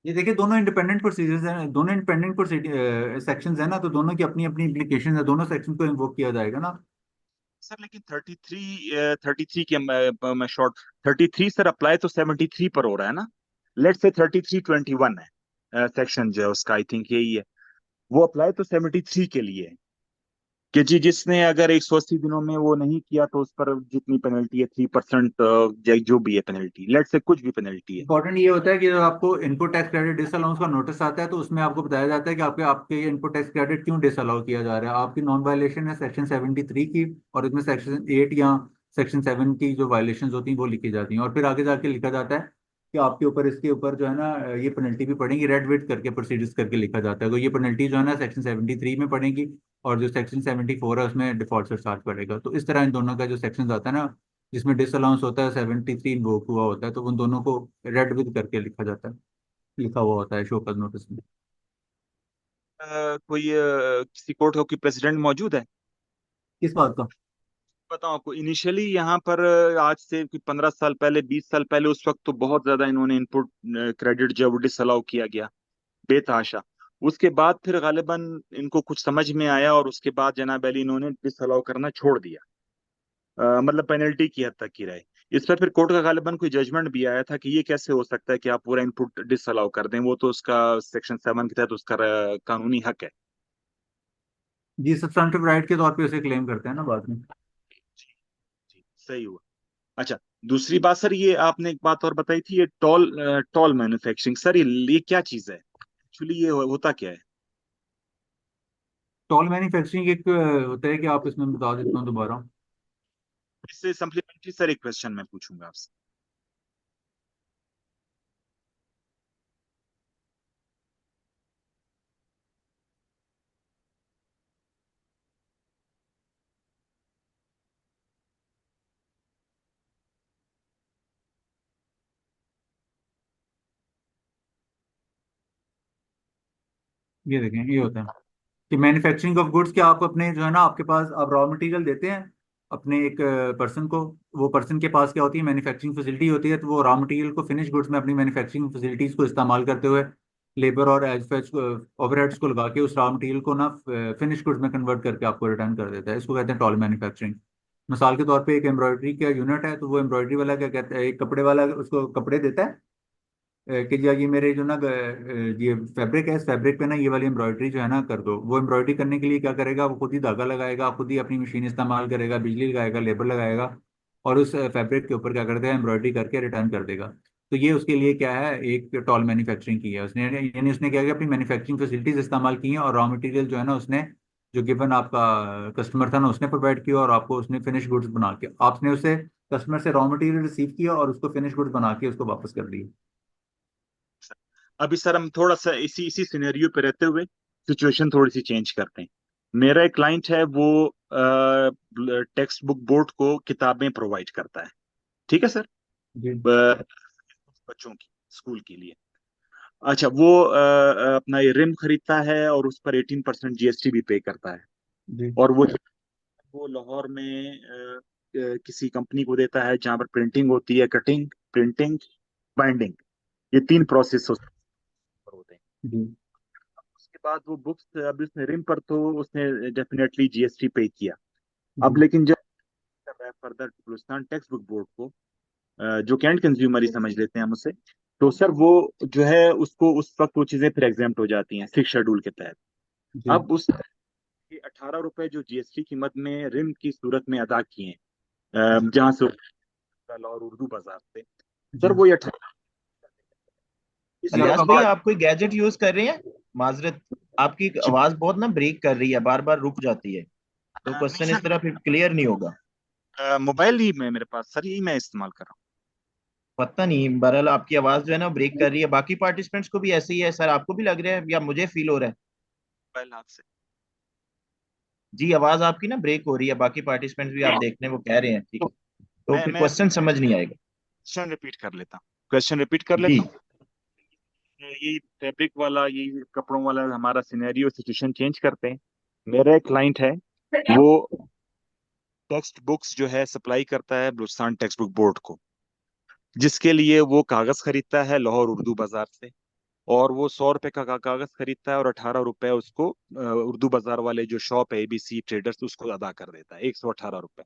ये देखिए दोनों इंडिपेंडेंट प्रोसीजर्स हैं, दोनों इंडिपेंडेंट सेक्शंस हैं ना, तो दोनों की अपनी अपनी इम्प्लीकेशन है, दोनों सेक्शन को इन्वोक किया जाएगा ना। सर लेकिन 33 के मैं शॉर्ट 33 सर अप्लाई तो 73 पर हो रहा है ना। लेट्स से 3321 है सेक्शन जो है उसका, आई थिंक यही है, वो अप्लाई तो 73 के लिए है कि जी जिसने अगर 180 दिनों में वो नहीं किया तो उस पर जितनी पेनल्टी है 3% जो भी है पेनल्टी, लेट से कुछ भी पेनल्टी है। इंपॉर्टेंट ये होता है कि जब आपको इनपुट टैक्स क्रेडिट डिसअलाउंस का नोटिस आता है तो उसमें आपको बताया जाता है कि आपके आपके ये इनपुट टैक्स क्रेडिट क्यों डिसअलाउ किया जा रहा है। आपकी नॉन वायलेशन है सेक्शन 73 की, और इसमें सेक्शन 8 या सेक्शन 7 की जो वायलेशन होती हैं वो लिखी जाती हैं, और फिर आगे जाके लिखा जाता है कि आपके ऊपर इसके ऊपर जो है ना ये पेनल्टी भी पड़ेगी, रेड वेट करके प्रोसीडर्स करके लिखा जाता है। तो ये पेनल्टी जो है ना सेक्शन 73 में पड़ेगी, और जो सेक्शन 74 है उसमें डिफॉल्ट चार्ज पड़ेगा। तो इस तरह इन दोनों का जो सेक्शन आता है ना, जिसमें डिसअलाउंस होता है 73 इन्वोक हुआ होता है, तो उन दोनों को रेड विद करके लिखा जाता है, लिखा हुआ होता है शोकत नोटिस में। कोई किसी कोर्ट का कोई प्रेसिडेंट मौजूद है? किस बात का? बताओ आपको, इनिशियली यहाँ पर आज से 15 साल पहले, 20 साल पहले, उस वक्त तो बहुत ज्यादा इन्होंने इनपुट क्रेडिट जो है वो डिसअलाउ किया गया बेतहाशा। उसके बाद फिर गालिबन इनको कुछ समझ में आया और उसके बाद जनाब अली इन्होंने डिसअलाउ करना छोड़ दिया, मतलब पेनल्टी की हद तक की रहे। इस पर फिर कोर्ट का गालिबन कोई जजमेंट भी आया था कि ये कैसे हो सकता है कि आप पूरा इनपुट डिसअलाउ कर दें, वो तो उसका सेक्शन 7 के तहत उसका कानूनी हक है। जी, सब्सटेंटिव राइट के तौर पे उसे क्लेम करते हैं ना बाद में। जी जी, सही हुआ। अच्छा, दूसरी बात सर, ये आपने एक बात और बताई थी, ये टॉल टॉल मैन्युफैक्चरिंग, सर ये क्या चीज है एक्चुअली, ये होता क्या है? टॉल मैन्युफैक्चरिंग एक होता है कि आप इसमें बता देता हूँ दोबारा। इससे सप्लीमेंट्री सर एक क्वेश्चन मैं पूछूंगा आपसे। ये देखें, ये होता है कि मैन्युफैक्चरिंग ऑफ गुड्स, क्या आप अपने जो है ना, आपके पास आप रॉ मटेरियल देते हैं अपने एक पर्सन को, वो पर्सन के पास क्या होती है, मैन्युफैक्चरिंग फैसिलिटी होती है, तो वो रॉ मटेरियल को फिनिश गुड्स में अपनी मैन्युफैक्चरिंग फैसिलिटीज को इस्तेमाल करते हुए लेबर और एज फेच ओवरहेड्स को लगा के उस रॉ मटेरियल को ना फिनिश गुड्स में कन्वर्ट करके आपको रिटर्न कर देता है। इसको कहते हैं टॉल मैन्युफैक्चरिंग। मिसाल के तौर पे एक एम्ब्रॉयडरी का यूनिट है, तो वो एम्ब्रॉयडरी वाला क्या कहता है, एक कपड़े वाला उसको कपड़े देता है कि जी ये मेरे जो ना ये फैब्रिक है, इस फैब्रिक पे ना ये वाली एम्ब्रॉयडरी जो है ना कर दो। वो एम्ब्रॉयडरी करने के लिए क्या करेगा, वो खुद ही धागा लगाएगा, खुद ही अपनी मशीन इस्तेमाल करेगा, बिजली लगाएगा, लेबर लगाएगा, और उस फैब्रिक के ऊपर क्या करता है, एम्ब्रॉयडरी करके रिटर्न कर देगा। तो ये उसके लिए क्या है, एक टॉल मैन्युफैक्चरिंग की है उसने, यानी उसने क्या किया, अपनी मैन्युफैक्चरिंग फैसिलिटीज इस्तेमाल की हैं और रॉ मटेरियल जो है ना उसने जो गिवन आपका कस्टमर था ना उसने प्रोवाइड किया, और आपको उसने फिनिश गुड्स बना के, आपने उसे कस्टमर से रॉ मटेरियल रिसीव किया और उसको फिनिश गुड्स बना के उसको वापस कर दिया। अभी सर हम थोड़ा सा इसी इसी सिनेरियो पे रहते हुए सिचुएशन थोड़ी सी चेंज करते हैं। मेरा एक क्लाइंट है, वो टेक्स्ट बुक बोर्ड को किताबें प्रोवाइड करता है, ठीक है सर, जी बच्चों की स्कूल के लिए। अच्छा, वो अपना ये रिम खरीदता है और उस पर 18% जीएसटी भी पे करता है, जी और वो लाहौर में किसी कंपनी को देता है जहां पर प्रिंटिंग होती है, कटिंग, प्रिंटिंग, बाइंडिंग, ये 3 प्रोसेस होते हैं। जी उसके बाद वो बुक्स, अभी उसने रिम पर तो उसने डेफिनेटली जीएसटी पे किया। अब जी लेकिन जब कर रहा है further Balochistan text book board को, जो कैंट कंज्यूमर ही समझ लेते हैं हम उसे, तो सर वो जो है उसको उस वक्त वो चीजें फिर एग्जाम्प्ट हो जाती हैं 6 शेड्यूल के तहत। जी अब उस 18 रुपए जो जीएसटी कीमत में रिम की सूरत में अदा किए हैं, जी जहां से और उर्दू बाजार से, जी। सर वो ये 18, इसलिए अलियास आपका भाई, आवाज, आप कोई गैजेट यूज कर रहे हैं? माजरत, आपकी आवाज बहुत ना ब्रेक कर रही है, बार बार रुक जाती है, तो नहीं क्वेश्चन इस सर, तरह फिर क्लियर नहीं होगा। मोबाइल ही में मेरे पास सर, यही मैं इस्तेमाल कर रहा पता नहीं, बहरहाल आपकी आवाज जो है ना ब्रेक कर रही है। बाकी पार्टिसिपेंट्स को भी ऐसे ही है सर? आपको भी लग रहा है या मुझे फील हो रहा है? हूँ मोबाइल हाथ से। जी, आवाज आपकी ना ब्रेक हो रही है, बाकी पार्टिसिपेंट्स भी आप देख रहे हैं वो कह रहे हैं, ठीक तो है, तो फिर मैं क्वेश्चन समझ नहीं आएगा। क्वेश्चन रिपीट कर लेता हूँ, क्वेश्चन रिपीट कर जी। लेता हूँ। यही फैब्रिक वाला, यही कपड़ों वाला हमारा सिनेरियो, सिचुएशन चेंज करते हैं। मेरा एक क्लाइंट है, वो टेक्स्ट बुक्स जो है सप्लाई करता है बलूचिस्तान टेक्स्ट बुक बोर्ड को, जिसके लिए वो कागज खरीदता है लाहौर उर्दू बाजार से, और वो 100 रुपए का कागज खरीदता है और 18 रुपए उसको उर्दू बाजार वाले जो शॉप है एबीसी ट्रेडर्स, उसको अदा कर देता है, 118 रुपए।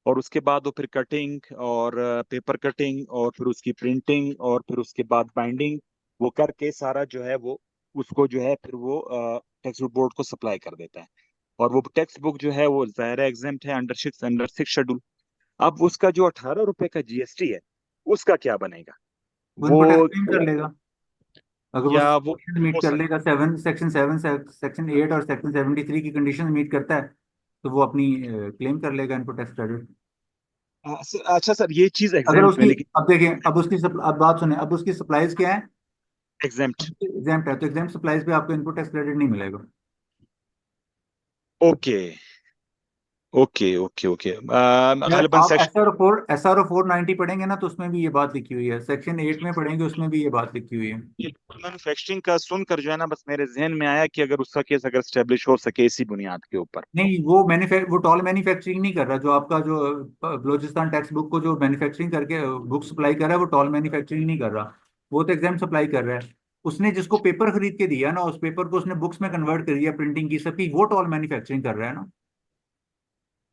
और उसके बाद वो फिर कटिंग और पेपर कटिंग और फिर उसकी प्रिंटिंग और फिर उसके बाद बाइंडिंग, वो करके सारा जो है वो उसको जो है फिर वो टेक्स्ट बुक बोर्ड को सप्लाई कर देता है। और वो टेक्स्ट बुक जो है वो ज़ाहिर एग्जाम्प्ट है अंडर 6 शेड्यूल। अब उसका जो 18 रुपए का जीएसटी है, उसका क्या बनेगा? वो वो इनपुट टैक्स क्लेम कर लेगा। अगर वो या वो कंडीशन मीट हो कर सकता लेगा, 7 सेक्शन 8 और सेक्शन 73 की कंडीशन मीट करता है, तो वो अपनी क्लेम कर लेगा इनपुट टैक्स क्रेडिट। अच्छा सर, ये चीज अगर एग्जाम्प्ट में, उसकी, लेकिन अब देखें, अब बात सुने, अब उसकी सप्लाईज क्या है, एग्जाम्प्ट। एग्जाम्प्ट है, तो एग्जाम्प्ट सप्लाईज पे आपको इनपुट टैक्स क्रेडिट नहीं मिलेगा। ओके ओके ओके ओके, यार गालिबन आप सेक्शन। एसआरओ 490 पढ़ेंगे ना, तो उसमें भी ये बात लिखी हुई है, सेक्शन 8 में पढ़ेंगे उसमें भी ये बात लिखी हुई है। मैन्युफैक्चरिंग का सुनकर जो है ना, बस मेरे जहन में आया कि अगर उसका केस अगर स्टेब्लिश हो सके इसी बुनियाद के ऊपर। नहीं, वो टॉल मैन्युफैक्चरिंग नहीं कर रहा, जो आपका जो बलोचिस्तान टेक्स्ट बुक को जो मैन्युफैक्चरिंग करके बुक सप्लाई कर रहा है, वो टॉल मैन्युफैक्चरिंग नहीं कर रहा, वो तो एग्जाम सप्लाई कर रहा है। उसने जिसको पेपर खरीद के दिया ना, उस पेपर को उसने बुक्स में कन्वर्ट कर दिया, प्रिंटिंग की सबकी, वो टॉल मैन्युफैक्चरिंग कर रहा है ना।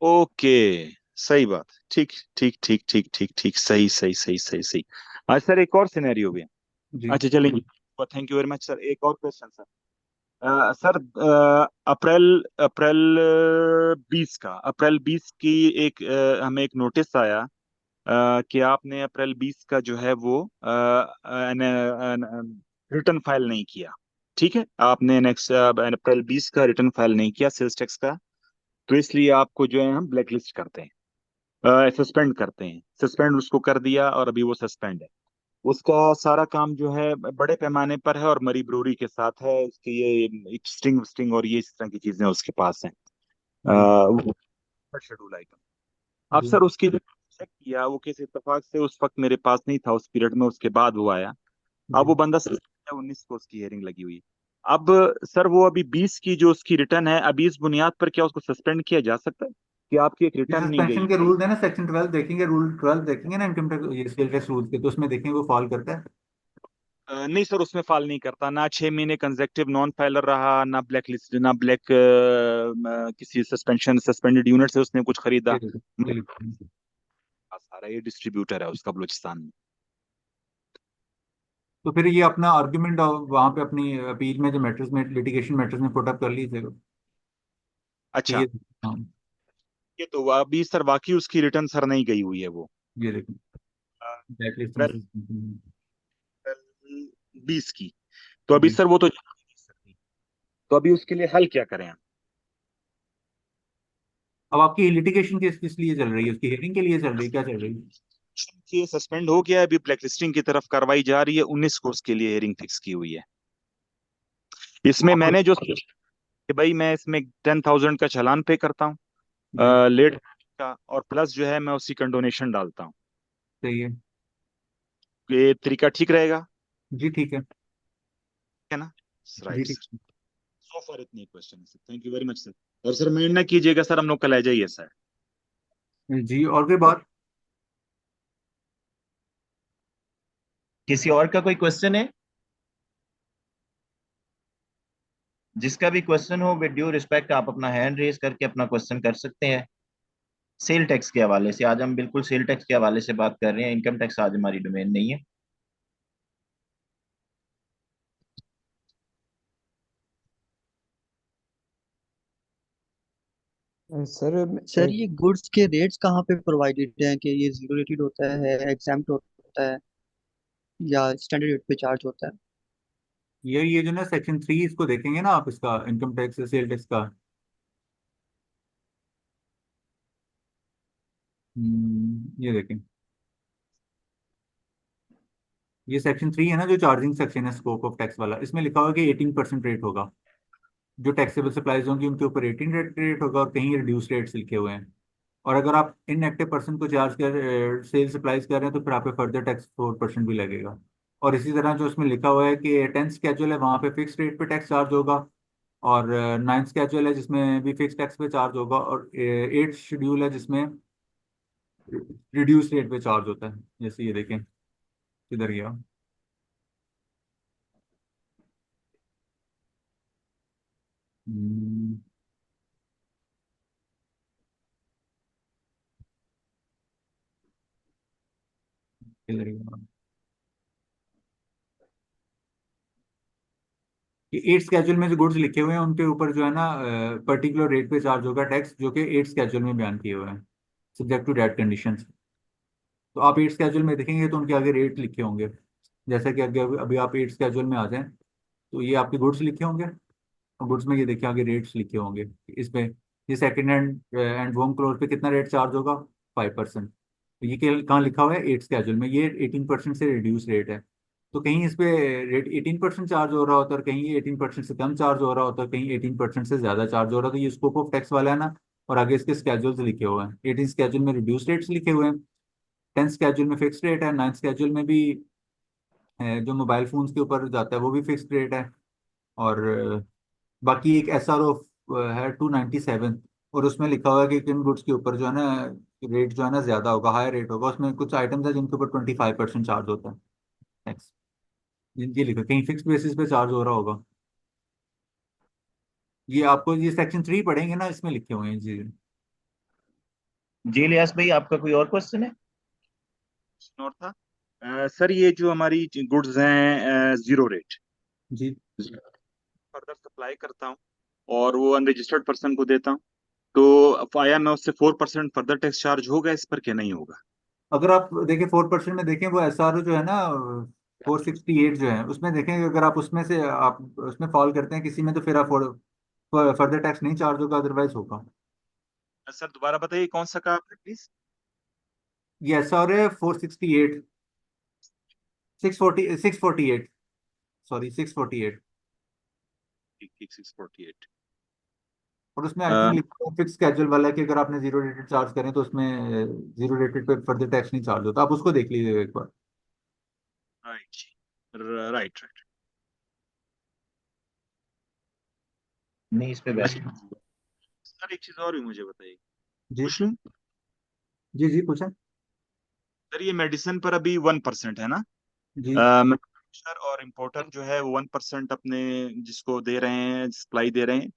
ओके, सही बात, ठीक ठीक ठीक ठीक ठीक ठीक, सही सही सही सही सही। अच्छा सर, एक और सिनेरियो भी है। जी अच्छा चलेंगे, thank you very much sir. एक और क्वेश्चन सर। सर, अप्रैल अप्रैल 20 की एक हमें एक नोटिस आया कि आपने अप्रैल 20 का जो है वो रिटर्न फाइल नहीं किया, ठीक है, आपने नेक्स्ट अप्रैल 20 का रिटर्न फाइल नहीं किया सेल्स टैक्स का, तो इसलिए आपको जो है हम ब्लैक लिस्ट करते हैं, सस्पेंड करते हैं। सस्पेंड उसको कर दिया और अभी वो सस्पेंड है। उसका सारा काम जो है बड़े पैमाने पर है और मरी ब्रूरी के साथ है, उसके ये स्टिंग स्टिंग और ये इस तरह की चीजें उसके पास हैं, जी शेड्यूल आइटम। अब जी सर उसकी जो चेक किया, वो किस इत्तेफाक से उस वक्त मेरे पास नहीं था उस पीरियड में, उसके बाद वो आया। अब जी। वो बंदा 19 को उसकी हियरिंग लगी हुई है। अब सर वो अभी 20 की जो उसकी रिटर्न है, अभी इस बुनियाद पर क्या उसको सस्पेंड किया जा सकता है कि आपकी एक ये रिटर्न नहीं सस्पेंशन गई? के रूल है ना, सेक्शन 12 देखेंगे, रूल 12 देखेंगे ना इनकम टैक्स, ये सेल टैक्स रूल के, तो उसमें देखेंगे वो फॉल करता है। नहीं सर, उसमें फाल नहीं करता ना, 6 महीने कंजेक्टिव नॉन फाइलर रहा, ना ब्लैक लिस्ट, ना ब्लैक किसी सस्पेंडेड यूनिट से उसने कुछ खरीदा। ये देखो, ये मेरे लिखा है। पास सारा ये डिस्ट्रीब्यूटर है उसका बलूचिस्तान में। तो फिर ये अपना आर्ग्यूमेंट वहां पे अपनी अपील में, जो मैटर्स में, लिटिगेशन मैटर्स में पुट अप कर लीजिएगा। तो अच्छा, ये, हाँ, ये तो अभी सर बाकी उसकी रिटर्न सर नहीं गई हुई है वो ये देखो, ब्लैकलिस्ट में अप्रैल से- 20 की, तो अभी जी। सर वो तो जा नहीं सकती। तो अभी उसके लिए हल क्या करें हम? अब आपकी लिटिगेशन किस लिए चल रही है? उसकी हियरिंग के लिए चल रही है? क्या चल रही है? ये सस्पेंड हो गया है, अभी ब्लैक लिस्टिंग की तरफ कार्रवाई जा रही है, 19 को उसके लिए हियरिंग फिक्स की हुई है। इसमें और मैंने जो कि भाई मैं इसमें 10,000 का चालान पे करता हूँ जी लेट का, और प्लस जो है मैं उसी का डोनेशन डालता हूँ। सही है। ये तरीका ठीक रहेगा? जी ठीक है। है ना? जी राइट ठीक सर। सो फॉर इतने क्वेश्चन है sir, thank you very much sir. और सर माइंड ना कीजिएगा सर, हम लोग कल आ जाइए सर। है। जी और कोई बात? किसी और का कोई क्वेश्चन है? जिसका भी क्वेश्चन हो, विद ड्यू रिस्पेक्ट आप अपना हैंड रेज करके अपना क्वेश्चन कर सकते हैं। सेल टैक्स के हवाले से आज हम बिल्कुल सेल टैक्स के हवाले से बात कर रहे हैं, इनकम टैक्स आज हमारी डोमेन नहीं है। सर सर ये गुड्स के रेट्स कहाँ पे प्रोवाइडेड हैं कि ये जीरो रेटेड होता है, एग्जाम्प्ट होता है, या स्टैंडर्ड रेट पे चार्ज होता है? ये जो ना सेक्शन 3 इसको देखेंगे ना आप, इसका इनकम टैक्स सेल टैक्स का। ये देखें, ये सेक्शन 3 है ना जो चार्जिंग सेक्शन है स्कोप ऑफ टैक्स वाला, इसमें लिखा हुआ है कि 18% रेट होगा। जो टैक्सेबल सप्लाईज होंगी उनके ऊपर 18 रेट होगा, और कहीं रिड्यूस रेट्स लिखे हुए हैं। और अगर आप इनएक्टिव पर्सन को चार्ज कर सेल सप्लाईज कर रहे हैं तो फिर आप पे फर्दर टैक्स 4% भी लगेगा। और इसी तरह जो उसमें लिखा हुआ है कि 10th स्केड्यूल है वहाँ पे फिक्स रेट पे टैक्स चार्ज होगा, और 9th स्केड्यूल है जिसमें भी फिक्स टैक्स पे चार्ज होगा, और 8th शेड्यूल है जिसमें रिड्यूस रेट पे चार्ज होता है। जैसे ये देखें, किधर गया? हम्म, किधर गया? कि 8th स्केड्यूल में जो गुड्स लिखे हुए हैं उनके ऊपर जो है ना पर्टिकुलर रेट पे चार्ज होगा टैक्स, जो कि 8th स्केड्यूल में बयान किए हुए हैं, सब्जेक्ट टू डेट कंडीशंस। तो आप 8th स्केड्यूल में देखेंगे तो उनके आगे रेट लिखे होंगे। जैसा कि अभी अभी आप 8th स्केड्यूल में आ जाएं तो ये आपके गुड्स लिखे होंगे, और गुड्स में ये देखिए आगे रेट्स लिखे होंगे। इस पे ये second hand and home cloth पे कितना रेट चार्ज होगा? 5%। तो ये कहाँ लिखा हुआ है? 8th स्केड्यूल में। ये 18% से रिड्यूस रेट है। तो कहीं इस पे रेट 18% चार्ज हो रहा होता है, और कहीं 18% से कम चार्ज हो रहा होता है, कहीं 18% से ज्यादा चार्ज हो रहा था। ये स्कोप ऑफ टैक्स वाला है ना, और आगे इसके स्केड्यूल्स लिखे हुए हैं। 18th स्केड्यूल में रिड्यूस रेट्स लिखे हुए हैं, 10th स्केड्यूल में फिक्स रेट है, 9th स्केड्यूल में भी जो मोबाइल फोन्स के ऊपर जाता है वो भी फिक्स रेट है। और बाकी एक SRO है 297, और उसमें लिखा हुआ है कि किन गुड्स के ऊपर जो है ना रेट जो है ना ज्यादा होगा, हाई रेट होगा। उसमें कुछ आइटम्स है जिनके ऊपर 25% चार्ज होता है टैक्स। ये लिखा, कहीं फिक्स बेसिस पे चार्ज हो रहा होगा। ये आपको ये सेक्शन 3 पढ़ेंगे ना, इसमें लिखे हुए हैं जी। जी इलियास भाई, आपका कोई और क्वेश्चन है? और था सर, ये जो हमारी गुड्स हैं जीरो रेट, जी फर्दर सप्लाई करता हूँ और वो अनरजिस्टर्ड पर्सन को देता हूँ, तो आया मैं उससे 4% फर्दर टैक्स चार्ज होगा इस पर, क्या नहीं होगा? अगर आप देखें 4% में देखें, वो SRO जो है ना 468 जो है उसमें देखें, अगर आप उसमें से आप उसमें फॉल करते हैं किसी में, तो फिर आप फर्दर टैक्स नहीं चार्ज होगा, अदरवाइज होगा। सर दोबारा बताइए कौन सा कहा आपने प्लीज? ये SRO है 468, 648, सॉरी 648। ठीक ठीक, 648। और उसमें आई थिंक लिखा फिक्स स्केड्यूल वाला है कि अगर आपने जीरो रेटेड चार्ज करें तो उसमें जीरो रेटेड पे फर्दर टैक्स नहीं चार्ज होता। आप उसको देख लीजिएगा एक बार। राइट जी, राइट राइट। नहीं, इस पे वैसे सर एक चीज और भी मुझे बताइए, जी पूछ लूं? जी जी पूछें। सर ये मेडिसिन पर अभी 1% है ना? जी मैन्युफैक्चरर और इम्पोर्टर जो है वो 1% अपने जिसको दे रहे हैं, सप्लाई दे रहे हैं,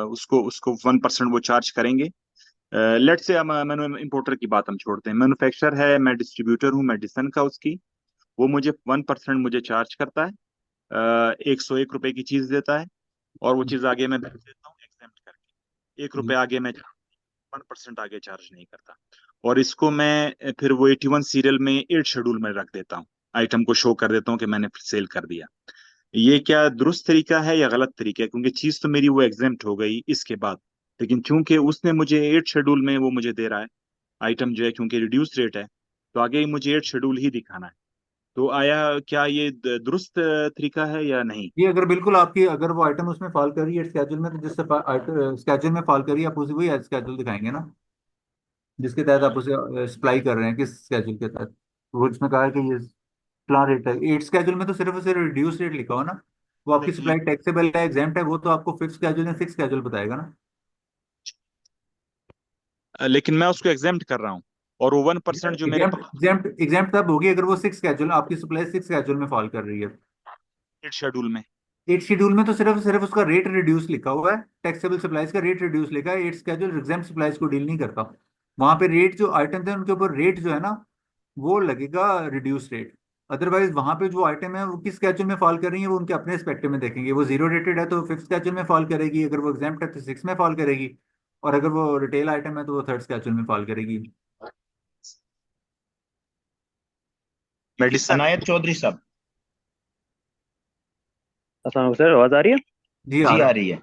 उसको उसको 1% वो चार्ज करेंगे। लेट से मैंने इम्पोर्टर की बात हम छोड़ते हैं, मैन्युफैक्चरर है, मैं डिस्ट्रीब्यूटर हूँ मेडिसिन का उसकी, वो मुझे 1% मुझे चार्ज करता है, 101 रुपए की चीज देता है, और वो चीज आगे मैं भेज देता हूँ एग्जेम्प्ट करके, 1 रुपए आगे मैं 1% आगे चार्ज नहीं करता। और इसको मैं फिर वो 81 सीरियल में 8 शेड्यूल में रख देता हूँ, आइटम को शो कर देता हूँ कि मैंने सेल कर दिया। ये क्या दुरुस्त तरीका है या गलत तरीका है? क्योंकि चीज तो मेरी वो एग्जेम्प्ट हो गई इसके बाद। लेकिन चूंकि उसने मुझे 8 शेड्यूल में वो मुझे दे रहा है आइटम जो है, क्योंकि रिड्यूस रेट है, तो आगे ही मुझे 8 शेड्यूल ही दिखाना है। तो आया क्या ये दुरुस्त तरीका है या नहीं? ये अगर बिल्कुल आपकी अगर वो आइटम उसमें फॉल कर रही है स्केड्यूल में, तो जिससे स्केड्यूल में फॉल कर रही है आप उसे वही स्केड्यूल दिखाएंगे ना, जिसके तहत आप उसे सप्लाई कर रहे हैं, किस स्केड्यूल के तहत। वो इसमें कहा है कि ये प्लान रेट है, 8 स्केड्यूल में तो सिर्फ और सिर्फ रिड्यूस रेट लिखा हो ना, वो आपकी नहीं, सप्लाई टैक्सेबल है एग्जाम्प्ट है, वो तो आपको फिक्स स्केड्यूल में फिक्स स्केड्यूल बताएगा ना। लेकिन मैं उसको एग्जाम्प्ट कर रहा हूँ, और वो 1% जो मेरे एग्जाम्प्ट एग्जाम्प्ट एग्जाम्प्ट तब होगी अगर वो 6 स्केड्यूल, आपकी सप्लाई 6 स्केड्यूल में फॉल कर रही है। 8 शेड्यूल में। 8 शेड्यूल में तो सिर्फ सिर्फ उसका रेट रिड्यूस लिखा हुआ है, टैक्सेबल सप्लाईज का रेट रिड्यूस लिखा है, 8 स्केड्यूल एग्जाम्प्ट सप्लाईज को डील नहीं करता। वहां पे रेट जो आइटम थे उनके ऊपर रेट जो है ना वो लगेगा रिड्यूस रेट। अदरवाइज वहां पे जो आइटम है वो किस स्केड्यूल में फॉल कर रही है वो उनके अपने एक्सपेक्टिव में देखेंगे। वो जीरो रेटेड है तो फिफ्थ स्केड्यूल में फॉल करेगी, अगर वो एग्जाम्प्ट है तो 6 में फॉल करेगी, और अगर वो रिटेल आइटम है तो वो थर्ड स्केड्यूल में फॉल करेगी। मेडिसन। अनायत चौधरी साहब। अस्सलाम वालेकुम सर, आवाज़ आ रही है? जी आ जी रहा आ है। रही है।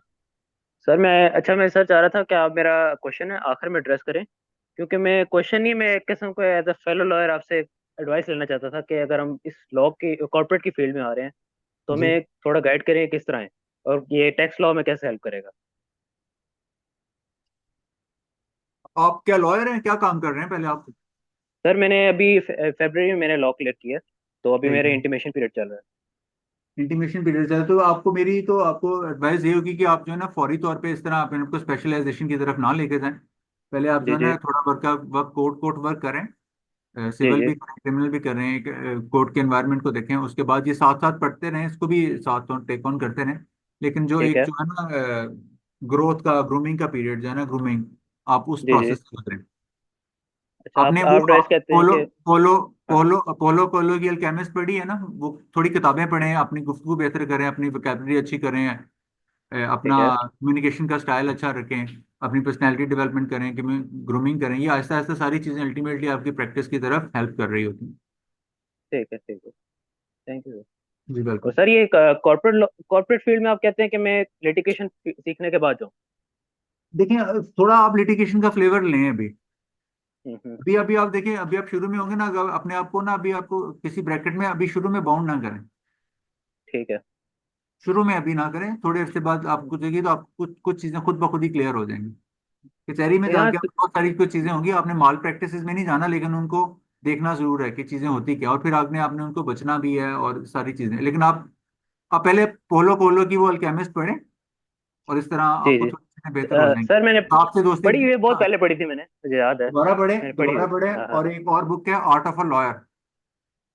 मैं सर चाह रहा था कि आप मेरा क्वेश्चन है आखिर में एड्रेस करें, क्योंकि मैं क्वेश्चन नहीं, मैं एक किस्म को एज अ फेलो लॉयर आपसे एडवाइस लेना चाहता था कि अगर हम इस लॉ की कॉर्पोरेट की फील्ड में आ रहे हैं तो जी हमें थोड़ा गाइड करें किस तरह है और ये टैक्स लॉ में कैसे हेल्प करेगा। आप क्या लॉयर हैं, क्या काम कर रहे हैं पहले आप? सर मैंने अभी फरवरी में मैंने लॉ क्लियर किया है, तो अभी ठीक मेरे है, इंटीमेशन पीरियड चल रहा है। इंटीमेशन पीरियड चल, तो आपको एडवाइस ये होगी कि आप जो है ना फौरी तौर पे इस तरह अपने को स्पेशलाइजेशन की तरफ ना लेके जाएं। पहले आप जो जी है जी ना थोड़ा वर्क कोर्ट कोर्ट वर्क करें, जी सिविल जी। भी करें क्रिमिनल भी करें, कोर्ट के एनवायरनमेंट को देखें, उसके बाद ये साथ साथ पढ़ते रहें, इसको भी साथ टेक ऑन करते रहें। लेकिन जो ठीक एक है। जो है ना ग्रोथ का ग्रूमिंग का पीरियड जो है ना ग्रूमिंग, आप उस जी जी। प्रोसेस से गुजरें। अच्छा, आपने वो आप एडवाइस कहते हैं पोलो कि पोलो हाँ। पोलो अपोलो कोलोगियल केमिस्ट पढ़ी है ना, वो थोड़ी किताबें पढ़ें, अपनी गुफ्तगू बेहतर करें, अपनी वोकैबलरी अच्छी करें, अपना ठीक है। कम्युनिकेशन का स्टाइल अच्छा रखें, अपनी पर्सनैलिटी डेवलपमेंट करें, कि ग्रूमिंग करें। ये आहिस्ता आहिस्ता सारी चीज़ें अल्टीमेटली आपकी प्रैक्टिस की तरफ हेल्प कर रही होती हैं। ठीक है। ठीक है। Thank you. जी और बिल्कुल। सर ये कॉर्पोरेट फील्ड में आप कहते हैं कि मैं लिटिगेशन सीखने के बाद जाऊँ? देखिए थोड़ा आप लिटिगेशन का फ्लेवर लें अभी। हम्म। अभी अभी आप देखिए, अभी आप शुरू में होंगे ना, अगर अपने आप को ना अभी आपको किसी ब्रैकेट में अभी शुरू में बाउंड ना करें। ठीक है। शुरू में अभी ना करें, थोड़े अरसे बाद आपको देखिए तो आप कुछ कुछ चीज़ें खुद ब खुद ही क्लियर हो जाएंगी। कचहरी में तो यहाँ जाके आप बहुत सारी कुछ चीज़ें होंगी, आपने माल प्रैक्टिसेस में नहीं जाना, लेकिन उनको देखना जरूर है कि चीज़ें होती क्या, और फिर आपने आपने उनको बचना भी है और सारी चीज़ें। लेकिन आप पहले पोलो कोलो की वो अल्केमिस्ट पढ़ें, और इस तरह जी आपको जी। थोड़ी चीज़ें बेहतर हो जाएंगी। सर मैंने तो आपसे दोस्ती। पढ़ी हुई है, बहुत हाँ, पहले पढ़ी थी मैंने, मुझे याद है। दोबारा पढ़ें, मैंने पढ़ी दोबारा हुई। पढ़ें। हाँ हाँ। और एक और बुक है आर्ट ऑफ अ लॉयर।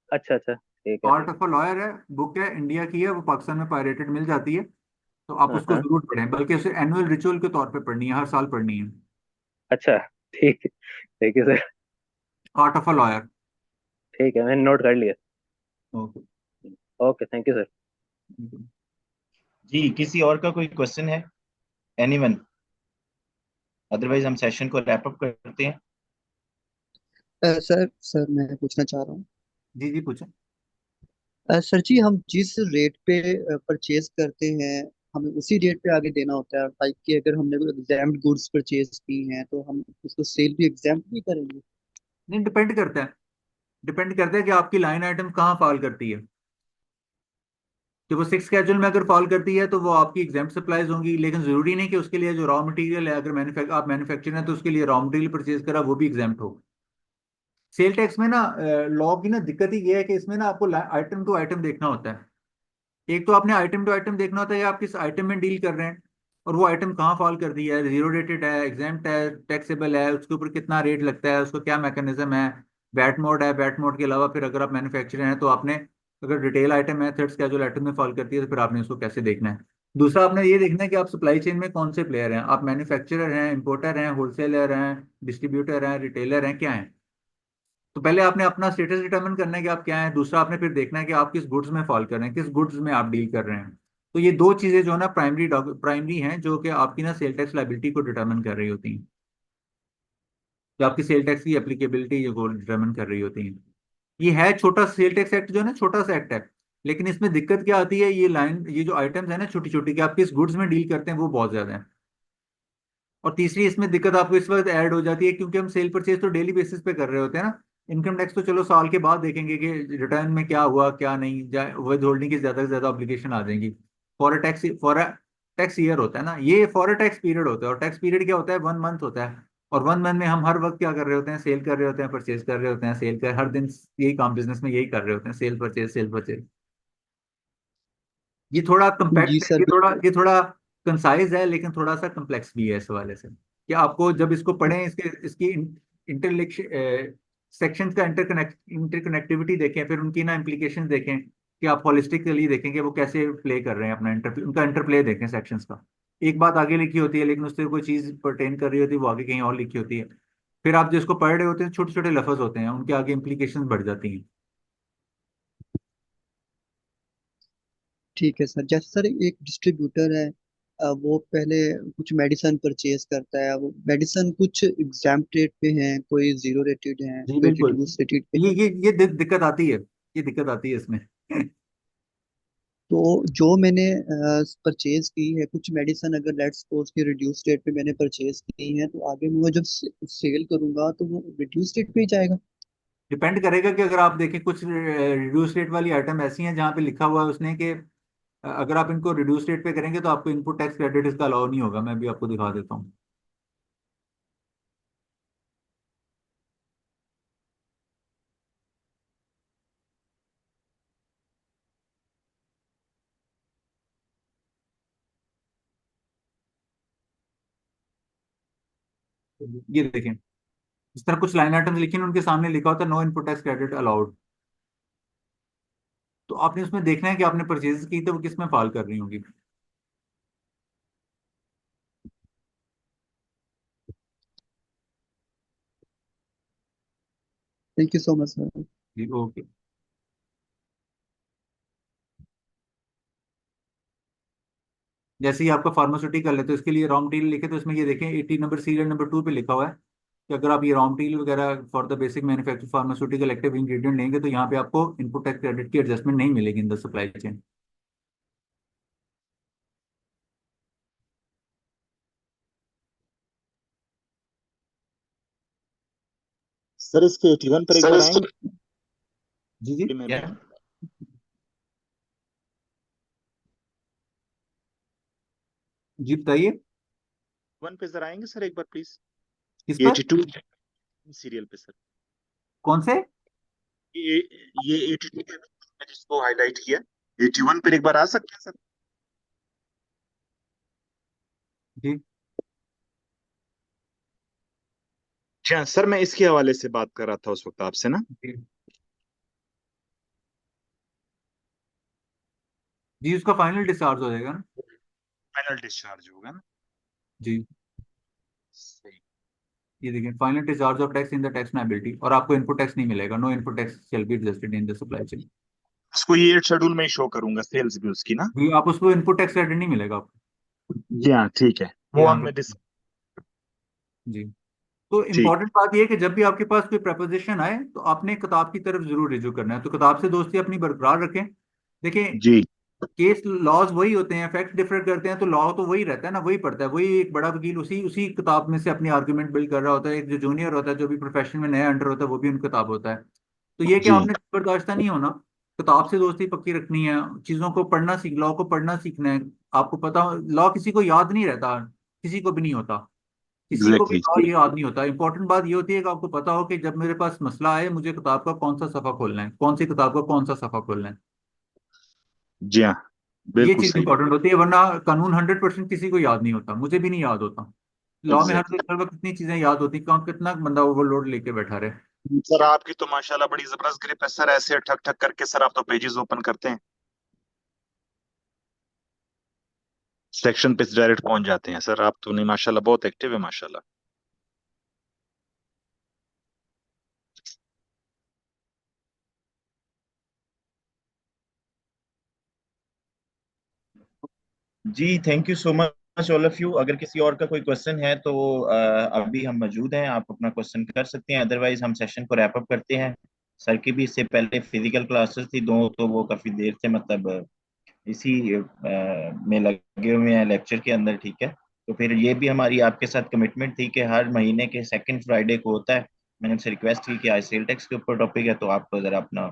अच्छा अच्छा, ठीक है। आर्ट ऑफ अ लॉयर है, बुक है, इंडिया की है, वो पाकिस्तान में पायरेटेड मिल जाती है। तो आप हाँ उसको हाँ। जरूर पढ़ें, बल्कि उसे एनुअल रिचुअल के तौर पे पढ़नी है, हर साल पढ़नी है। अच्छा, ठीक है। ठीक है sir. Art of a lawyer. ठीक है, मैंने नोट कर लिया। Okay. Okay, thank you sir. जी, किसी और का कोई क्वेश्चन है? एनीवन? अदरवाइज हम सेशन को रैप अप करते हैं। सर सर मैं पूछना चाह रहा हूँ। जी जी पूछें। सर जी, हम जिस रेट पे परचेज करते हैं हमें उसी रेट पे आगे देना होता है, लाइक कि अगर हमने कोई एग्जाम्ड गुड्स परचेज की हैं तो हम उसको सेल भी एग्जाम्ड भी करेंगे? नहीं, डिपेंड करता है कि आपकी लाइन आइटम कहाँ फॉल करती है। कि वो 6 स्केड्यूल में अगर फॉल करती है तो वो आपकी एग्जाम्प्ट सप्लाईज होंगी, लेकिन जरूरी नहीं कि उसके लिए जो रॉ मटेरियल है, अगर आप मैन्युफैक्चर हैं तो उसके लिए रॉ मटेरियल परचेज करा वो भी एग्जाम्प्ट हो। सेल टैक्स में ना लॉ की ना दिक्कत ही ये है कि इसमें ना आपको आइटम टू आइटम देखना होता है। एक तो आपने आइटम टू आइटम देखना होता है आप किस आइटम में डील कर रहे हैं, और वो आइटम कहाँ फॉल कर दी है, जीरो रेटेड है, एग्जाम्प्ट है, टैक्सेबल है, उसके ऊपर कितना रेट लगता है, उसको क्या मैकेनिज्म है, वैट मोड है, वैट मोड के अलावा फिर अगर आप मैन्युफैक्चरर हैं तो आपने, अगर रिटेल आइटम है थर्ड कैजुअल आइटम में फॉल करती है तो फिर आपने उसको कैसे देखना है। दूसरा आपने ये देखना है कि आप सप्लाई चेन में कौन से प्लेयर हैं, आप मैन्युफैक्चरर हैं, इंपोर्टर हैं, होलसेलर हैं, डिस्ट्रीब्यूटर हैं, रिटेलर हैं, क्या हैं। तो पहले आपने अपना स्टेटस डिटरमिन करना है कि आप क्या हैं, दूसरा आपने फिर देखना है कि आप किस गुड्स में फॉल कर रहे हैं, किस गुड्स में आप डील कर रहे हैं। तो ये दो चीजें जो है ना प्राइमरी हैं, जो कि आपकी ना सेल टैक्स लाइबिलिटी को डिटरमिन कर रही होती हैं, जो आपकी सेल टैक्स की एप्लीकेबिलिटी को डिटरमिन कर रही होती हैं। ये है छोटा सेल टैक्स एक्ट जो है ना, छोटा सा एक्ट है, लेकिन इसमें दिक्कत क्या आती है, ये जो आइटम्स है ना छोटी छोटी, कि आप किस गुड्स में डील करते हैं वो बहुत ज्यादा है। और तीसरी इसमें दिक्कत आपको इस वक्त ऐड हो जाती है क्योंकि हम सेल परचेज तो डेली बेसिस पे कर रहे होते हैं ना। इनकम टैक्स तो चलो साल के बाद देखेंगे कि रिटर्न में क्या हुआ क्या नहीं, विद होल्डिंग की ज्यादा से ज्यादा ऑब्लिगेशन आ जाएंगी। फॉर अ टैक्स ईयर होता है ना, ये फॉर अ टैक्स पीरियड होता है। और टैक्स पीरियड क्या होता है, 1 मंथ होता है। और 1 मंथ में हम हर वक्त क्या कर रहे होते हैं, सेल कर रहे होते हैं, परचेज कर रहे होते हैं, सेल कर हर दिन यही काम बिजनेस में यही कर रहे होते हैं, सेल परचेज सेल परचेज। ये थोड़ा जी कम्पैक्ट है, सर। ये थोड़ा कंसाइज है, लेकिन थोड़ा सा कम्प्लेक्स भी है इस हवाले से कि आपको जब इसको पढ़ें, इसकी इंटरलेक्श सेक्शंस का इंटरकनेक्टिविटी देखें, फिर उनकी ना इम्प्लीकेशन देखें कि आप होलिस्टिकली देखें कि वो कैसे प्ले कर रहे हैं अपना उनका इंटरप्ले देखें सेक्शंस का। एक बात आगे लिखी होती है लेकिन उससे कोई चीज परटेन कर रही होती है, वो आगे कहीं और लिखी होती है। फिर आप जिसको पढ़ रहे होते हैं, छोटे छोटे लफ्ज होते हैं, उनके आगे इम्प्लीकेशन बढ़ जाती हैं। ठीक है सर। जैसे सर एक डिस्ट्रीब्यूटर है, वो पहले कुछ मेडिसिन परचेज करता है, वो मेडिसिन कुछ एग्जाम्प्ट रेट पे हैं, कोई जीरो रेटेड हैं, जी कोई बिल्कुल। रिड्यूस रेटेड पे ये हैं। ये ये दिक्कत आती है, ये दिक्कत आती है इसमें। तो जो मैंने परचेज की है कुछ मेडिसिन, अगर लेट्स सपोज कि रिड्यूस रेट पे मैंने परचेज की है, तो आगे मैं जब सेल करूंगा तो वो रिड्यूस रेट पे ही जाएगा। डिपेंड करेगा कि अगर आप देखें कुछ रिड्यूस रेट वाली आइटम ऐसी हैं जहाँ पे लिखा हुआ है उसने कि अगर आप इनको रिड्यूस रेट पे करेंगे तो आपको इनपुट टैक्स क्रेडिट इसका अलाउ नहीं होगा। मैं भी आपको दिखा देता हूँ। ये देखें, इस तरह कुछ लाइन आइटम्स लिखी हैं, उनके सामने लिखा होता है no input tax credit allowed. तो आपने उसमें देखना है कि आपने परचेज की तो वो किस में फॉल कर रही होंगी। Thank you so much sir. जी ओके। जैसे ही आपका फार्मास्यूटिकल है तो इसके लिए रॉ मटेरियल लिखे, तो इसमें ये देखें 80 नंबर सीरियल नंबर 2 पे लिखा हुआ है कि अगर आप ये रॉ मटेरियल वगैरह for the basic manufacture pharmaceutical active ingredient लेंगे तो यहाँ पे आपको इनपुट टैक्स क्रेडिट की एडजस्टमेंट नहीं मिलेगी इन द सप्लाई चेन। सर इसके 81 पर एक बार आएंगे जी जी में क्या? जी बताइए। 1 पे जरा आएंगे सर एक बार प्लीज। किस पर? 82 सीरियल पे सर। कौन से? ये ये 82 पे मैंने जिसको हाईलाइट किया, 81 पर एक बार आ सकते हैं सर? जी जी हाँ सर, मैं इसके हवाले से बात कर रहा था उस वक्त आपसे ना। जी जी, उसका फाइनल डिस्चार्ज हो जाएगा ना। फाइनल डिस्चार्ज होगा ना। जी सही। ये देखिए, final discharge of tax in the tax liability, और आपको इनपुट टैक्स नहीं मिलेगा। No input tax shall be adjusted in the supply chain. उसको ये शेड्यूल में ही शो करूंगा सेल्स भी उसकी ना। भी आप उसको इनपुट टैक्स क्रेडिट नहीं मिलेगा आपको। जी हाँ ठीक है, ये वो ध्यान हमने रखना। जी। तो ठीक। इम्पोर्टेंट बात यह है कि जब भी आपके पास कोई प्रपोजिशन आए तो आपने किताब की तरफ जरूर रिजू करना है। तो किताब से दोस्ती अपनी बरकरार रखें। देखें, जी केस लॉज वही होते हैं, फैक्ट डिफर करते हैं, तो लॉ तो वही रहता है ना, वही पढ़ता है। वही एक बड़ा वकील उसी उसी किताब में से अपनी आर्गुमेंट बिल्ड कर रहा होता है। एक जो जूनियर होता है, जो भी प्रोफेशन में नया अंडर होता है, वो भी उन किताब होता है। तो ये कि जी आपने बर्दाश्त नहीं होना, किताब से दोस्ती पक्की रखनी है। चीजों को पढ़ना सीख, लॉ को पढ़ना सीखना है। आपको पता, लॉ किसी को याद नहीं रहता, किसी को भी नहीं होता, किसी को भी एग्जैक्टली। लॉ याद नहीं होता। इंपॉर्टेंट बात ये होती है कि आपको पता हो कि जब मेरे पास मसला आए, मुझे किताब का कौन सा सफा खोलना है, कौन सी किताब का कौन सा सफा खोलना है। जी हाँ ये बिल्कुल चीज सही। इंपॉर्टेंट होती है, वरना कानून 100% किसी को याद नहीं होता, मुझे भी नहीं याद होता। लॉ में एग्जैक्टली। हर वक्त कितनी चीजें याद होती, कौन कितना बंदा ओवरलोड लेके बैठा रहे। सर आपकी तो माशाल्लाह बड़ी जबरदस्त ग्रिप है सर, ऐसे ठक ठक करके सर आप तो पेजेस ओपन करते हैं, सेक्शन पे डायरेक्ट पहुंच जाते हैं सर। आप तो नहीं माशाल्लाह बहुत एक्टिव है माशाल्लाह। जी thank you so much all of you. अगर किसी और का कोई क्वेश्चन है तो अभी हम मौजूद हैं, आप अपना क्वेश्चन कर सकते हैं, अदरवाइज हम सेशन को रैप अप करते हैं। सर की भी इससे पहले फिजिकल क्लासेस थी दो, तो वो काफी देर से मतलब इसी में लगे हुए हैं लेक्चर के अंदर, ठीक है। तो फिर ये भी हमारी आपके साथ कमिटमेंट थी कि हर महीने के सेकंड फ्राइडे को होता है। मैंने उनसे रिक्वेस्ट की कि आज सेल टैक्स के ऊपर टॉपिक है, तो आप जरा अपना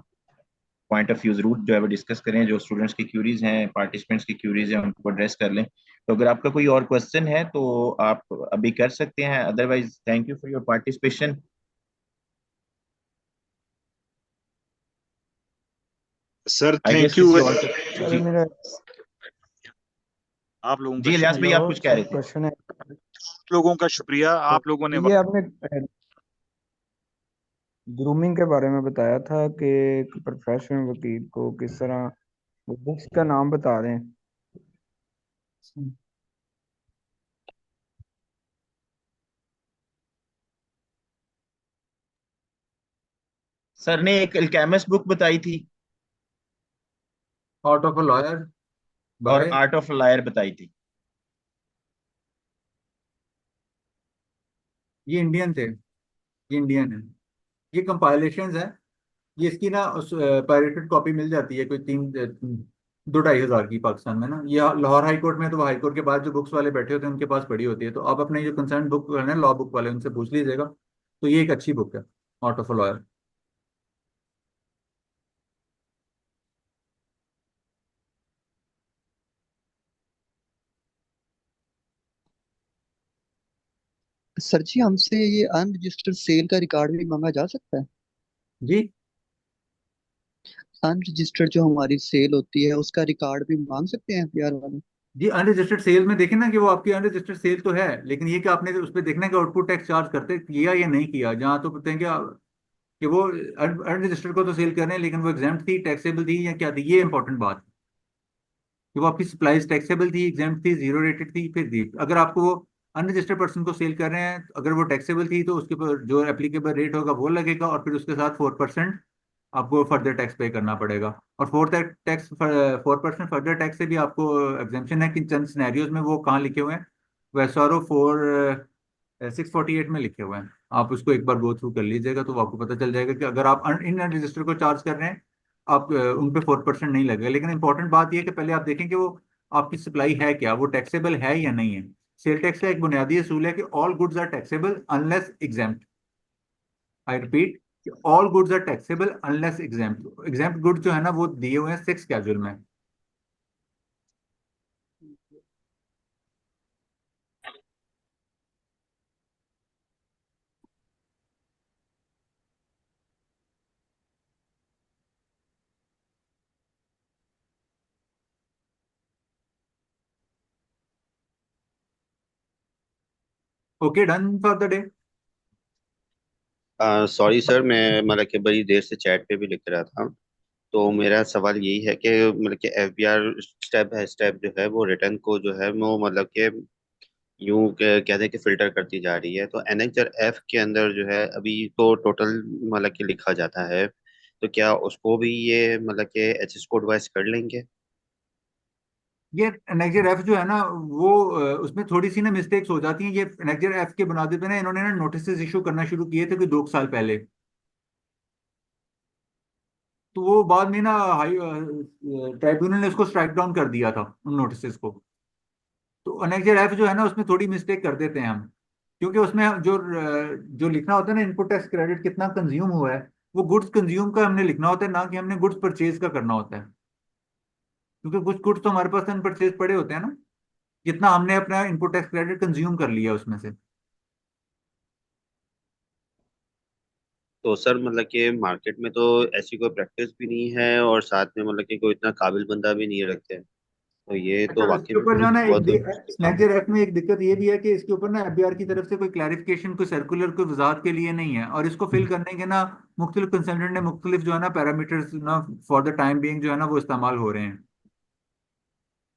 पॉइंट ऑफ व्यू जरूर जो है वो डिस्कस करें, जो स्टूडेंट्स की क्यूरीज हैं, पार्टिसिपेंट्स की क्यूरीज हैं, उनको एड्रेस कर लें। तो अगर आपका कोई और क्वेश्चन है तो आप अभी कर सकते हैं, otherwise thank you for your participation. Sir I guess thank you. किसी और सर जी मेरा आप लोगों का जी इलियास भाई, शुक्रिया। आप हेलो कुछ कह सर रहे थे? क्वेश्चन है। आप लोगों का शुक्रिया, तो आप लोगों ने ये आपने ग्रूमिंग के बारे में बताया था कि एक प्रोफेशनल वकील को किस तरह, वो बुक्स का नाम बता दें। सर ने एक अल्केमिस्ट बुक बताई थी आउट ऑफ अ लॉयर और बाय, आर्ट ऑफ लायर बताई थी। ये इंडियन थे, ये इंडियन है, ये कंपाइलेशंस है। ये इसकी ना पायरेटेड कॉपी मिल जाती है कोई 2-2.5 हज़ार की पाकिस्तान में ना। ये लाहौर हाई कोर्ट में, तो हाई कोर्ट के बाद जो बुक्स वाले बैठे होते हैं उनके पास पड़ी होती है। तो आप अपने जो कंसर्न बुक है ना, लॉ बुक वाले, उनसे पूछ लीजिएगा। तो ये एक अच्छी बुक है, out of a lawyer. Sir जी, हमसे ये अनरजिस्टर्ड सेल का रिकॉर्ड भी मांगा जा सकता है? जी अनरजिस्टर्ड जो हमारी सेल होती है उसका रिकॉर्ड भी मांग सकते हैं एफबीआर वाले? जी, अनरजिस्टर्ड सेल में देखें ना कि वो आपकी अनरजिस्टर्ड सेल तो है, लेकिन ये कि आपने उस पर देखना है कि आउटपुट टैक्स चार्ज करते किया या नहीं किया। जहाँ तो कहते हैं कि वो अनरजिस्टर्ड को तो सेल कर रहे हैं, लेकिन वो एग्जाम्प्ट थी, टैक्सेबल थी या क्या थी, ये इंपॉर्टेंट बात है। कि वो आपकी सप्लाईज टैक्सेबल थी, एग्जाम्प्ट थी, जीरो रेटेड थी, फिर दी। अगर आपको वो अनरजिस्टर्ड पर्सन को सेल कर रहे हैं, अगर वो टैक्सेबल थी तो उसके ऊपर जो एप्लीकेबल रेट होगा वो लगेगा, और फिर उसके साथ 4% आपको फर्दर टैक्स पे करना पड़ेगा। और 4% फर्दर टैक्स से भी आपको एग्जाम्पशन है कि चंद सिनेरियोज में वो कहाँ लिखे हुए हैं, वैसारो 648 में लिखे हुए हैं। आप उसको एक बार गो थ्रू कर लीजिएगा तो आपको पता चल जाएगा कि अगर आप इन रजिस्टर को चार्ज कर रहे हैं, आप उन पे 4% नहीं लगेगा। लेकिन इंपॉर्टेंट बात यह है कि पहले आप देखें कि वो आपकी सप्लाई है क्या, वो टैक्सेबल है या नहीं है। सेल टैक्स का एक बुनियादी असूल है कि all goods are taxable unless exempt. I repeat, all goods are taxable unless exempt. Exempt goods जो है ना वो दिए हुए हैं 6 कैजुअल में। Okay, done for the day. Sorry sir, मैं मतलब कि बड़ी देर से चैट पे भी लिख रहा था। तो मेरा सवाल यही है कि मतलब कि एफबीआर स्टेप बाय स्टेप जो है वो रिटर्न को जो है वो मतलब कि यूं कहते हैं कि फिल्टर करती जा रही है। तो एनेक्जर एफ के अंदर जो है अभी तो टोटल मतलब कि लिखा जाता है, तो क्या उसको भी ये मतलब कि एचएस कोड वाइज कर लेंगे? ये नेक्स्ट एफ जो है ना वो उसमें थोड़ी सी ना मिस्टेक्स हो जाती हैं। ये नेक्स्ट एफ के बुनियादी पे ना इन्होंने ना नोटिस इशू करना शुरू किए थे कोई 2 साल पहले। तो वो बाद में ना हाई ट्राइब्यूनल ने उसको स्ट्राइक डाउन कर दिया था उन नोटिस को। तो नेक्स्ट एफ जो है ना उसमें थोड़ी मिस्टेक कर देते हैं हम, क्योंकि उसमें जो लिखना होता है ना, इनपुट टैक्स क्रेडिट कितना कंज्यूम हुआ है, वो गुड्स कंज्यूम का हमने लिखना होता है, ना कि हमने गुड्स परचेज का करना होता है। क्योंकि कुछ गुड्स तो हमारे पास अनपरचेज पड़े होते हैं ना, जितना हमने अपना इनपुट टैक्स क्रेडिट कंज्यूम कर लिया उसमें से। तो सर मतलब कि मार्केट में तो ऐसी कोई प्रैक्टिस भी नहीं है, और साथ में मतलब कि कोई इतना काबिल बंदा भी नहीं रखते। तो ये तो अच्छा, वाकई इसके में ऊपर जो है ना एक बहुत हाँ। स्नैचर एक्ट में एक दिक्कत ये भी है कि इसके ऊपर ना एफबीआर की तरफ से कोई क्लैरिफिकेशन, कोई सर्कुलर, कोई वजाहत के लिए नहीं है। और इसको फिल करने के ना मुख्तलिफ कंसल्टेंट ने मुख्तलिफ जो है ना पैरामीटर्स ना फॉर द टाइम बीइंग जो है ना वो इस्तेमाल हो रहे हैं।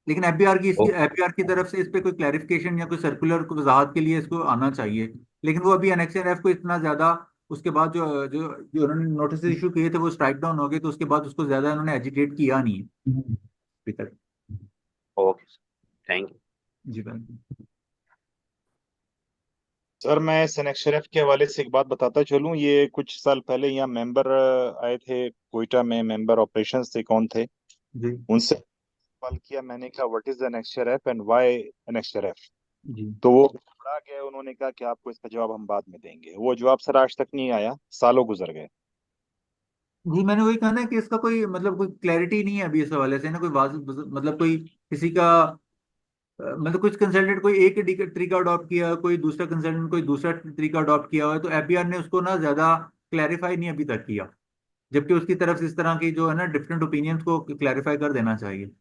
लेकिन एफबीआर की तरफ से इस पे कोई क्लैरिफिकेशन या कोई सर्कुलर, कोई वजाहत के लिए इसको आना चाहिए। लेकिन वो अभी एनेक्शन एफ को इतना ज्यादा, उसके बाद जो जो जो उन्होंने नोटिस इशू किए थे वो स्ट्राइक डाउन हो गए, तो उसके बाद उसको ज्यादा उन्होंने एजिटेट किया नहीं है अभी तक। Okay, thank you. जी बिल्कुल। सर मैं सनेक्शरफ के हवाले से एक बात बताता चलूं। ये कुछ साल पहले यहाँ मेंबर आए थे, कोयटा में मेंबर ऑपरेशंस थे, कौन थे, जी उनसे सवाल किया मैंने, कहा what is the annexure F and why annexure F. जी तो वो घबरा गए, उन्होंने कहा कि आपको इसका जवाब हम बाद में देंगे। वो जवाब सर आज तक नहीं आया, सालों गुजर गए। जी, मैंने वही कहा ना कि इसका कोई मतलब कोई क्लैरिटी नहीं है अभी इस हवाले से ना, कोई मतलब कोई किसी का मतलब कुछ कंसल्टेंट कोई एक तरीका अडॉप्ट किया, कोई दूसरा कंसल्टेंट कोई दूसरा तरीका अडॉप्ट किया हुआ है, तो एफबीआर ने उसको ना ज्यादा क्लैरिफाई नहीं अभी तक किया, जबकि उसकी तरफ से इस तरह की जो है ना डिफरेंट ओपिनियंस को क्लैरिफाई कर देना चाहिए।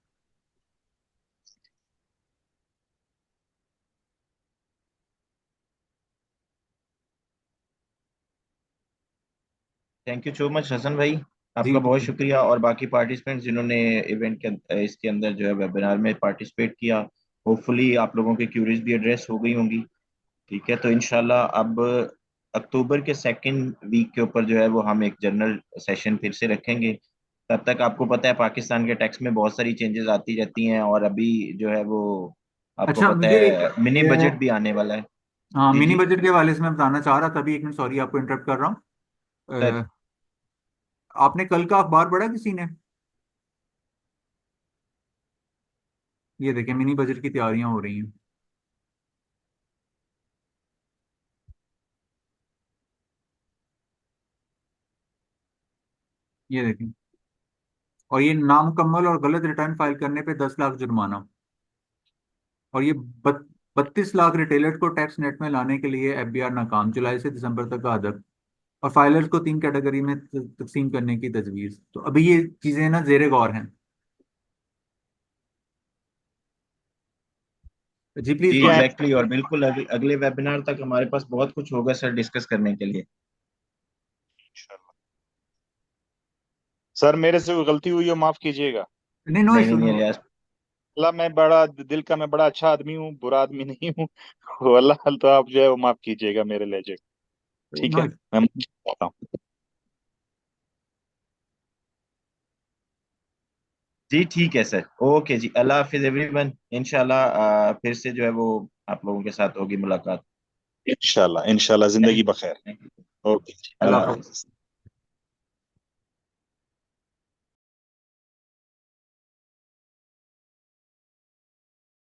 Thank you so much Hasan भाई, जी आपका बहुत शुक्रिया। और बाकी पार्टिसिपेंट्स जिन्होंने इवेंट के इसके अंदर जो है वेबिनार में पार्टिसिपेट किया, होपफुली आप लोगों की क्यूरीज भी एड्रेस हो गई होंगी। ठीक है, तो इंशाल्लाह अब अक्टूबर के सेकंड वीक के ऊपर जो है वो हम एक जनरल सेशन फिर से रखेंगे। तब तक आपको पता है पाकिस्तान के टैक्स में बहुत सारी चेंजेस आती रहती हैं, और अभी जो है वो आपको अच्छा, पता मुझे एक है मिनी बजट भी आने वाला है। हाँ, जी मिनी जी बजट के हवाले से मैं बताना चाह रहा था अभी, एक मिनट, सॉरी आपको इंटरप्ट कर रहा हूँ। सर। आपने कल का अखबार पढ़ा किसी ने? ये देखिए, मिनी बजट की तैयारियां हो रही हैं। ये देखिए, और ये नामुकम्मल और गलत रिटर्न फाइल करने पे 10 लाख जुर्माना, और ये 32 लाख रिटेलर्स को टैक्स नेट में लाने के लिए एफबीआर नाकाम, जुलाई से दिसंबर तक का अदद, और फाइलर्स को 3 कैटेगरी में तकसीम करने की तजवीज। तो अभी ये चीजें ना जेरे गौर हैं। जी प्लीज जी गो अहेड। एग्जैक्टली, और बिल्कुल अगले वेबिनार तक हमारे पास बहुत कुछ होगा सर डिस्कस करने के लिए। सर मेरे से कोई गलती हुई हो माफ कीजिएगा। नहीं, नो नहीं इशू, नहीं नहीं नो। रियाज। अल्लाह, मैं बड़ा दिल का, मैं बड़ा अच्छा आदमी हूँ, बुरा आदमी नहीं हूँ। अल्लाह, तो आप जो है वो माफ कीजिएगा मेरे लहजे को। ठीक नो है, मैं माफी चाहता हूँ। जी ठीक है सर, ओके जी, अल्लाह हाफिज एवरीवन। इंशाल्लाह फिर से जो है वो आप लोगों के साथ होगी मुलाकात। इंशाल्लाह, इंशाल्लाह, जिंदगी थैंक बखैर। यू। ओके, अल्लाह अल्लाह हाफिज। हाफिज।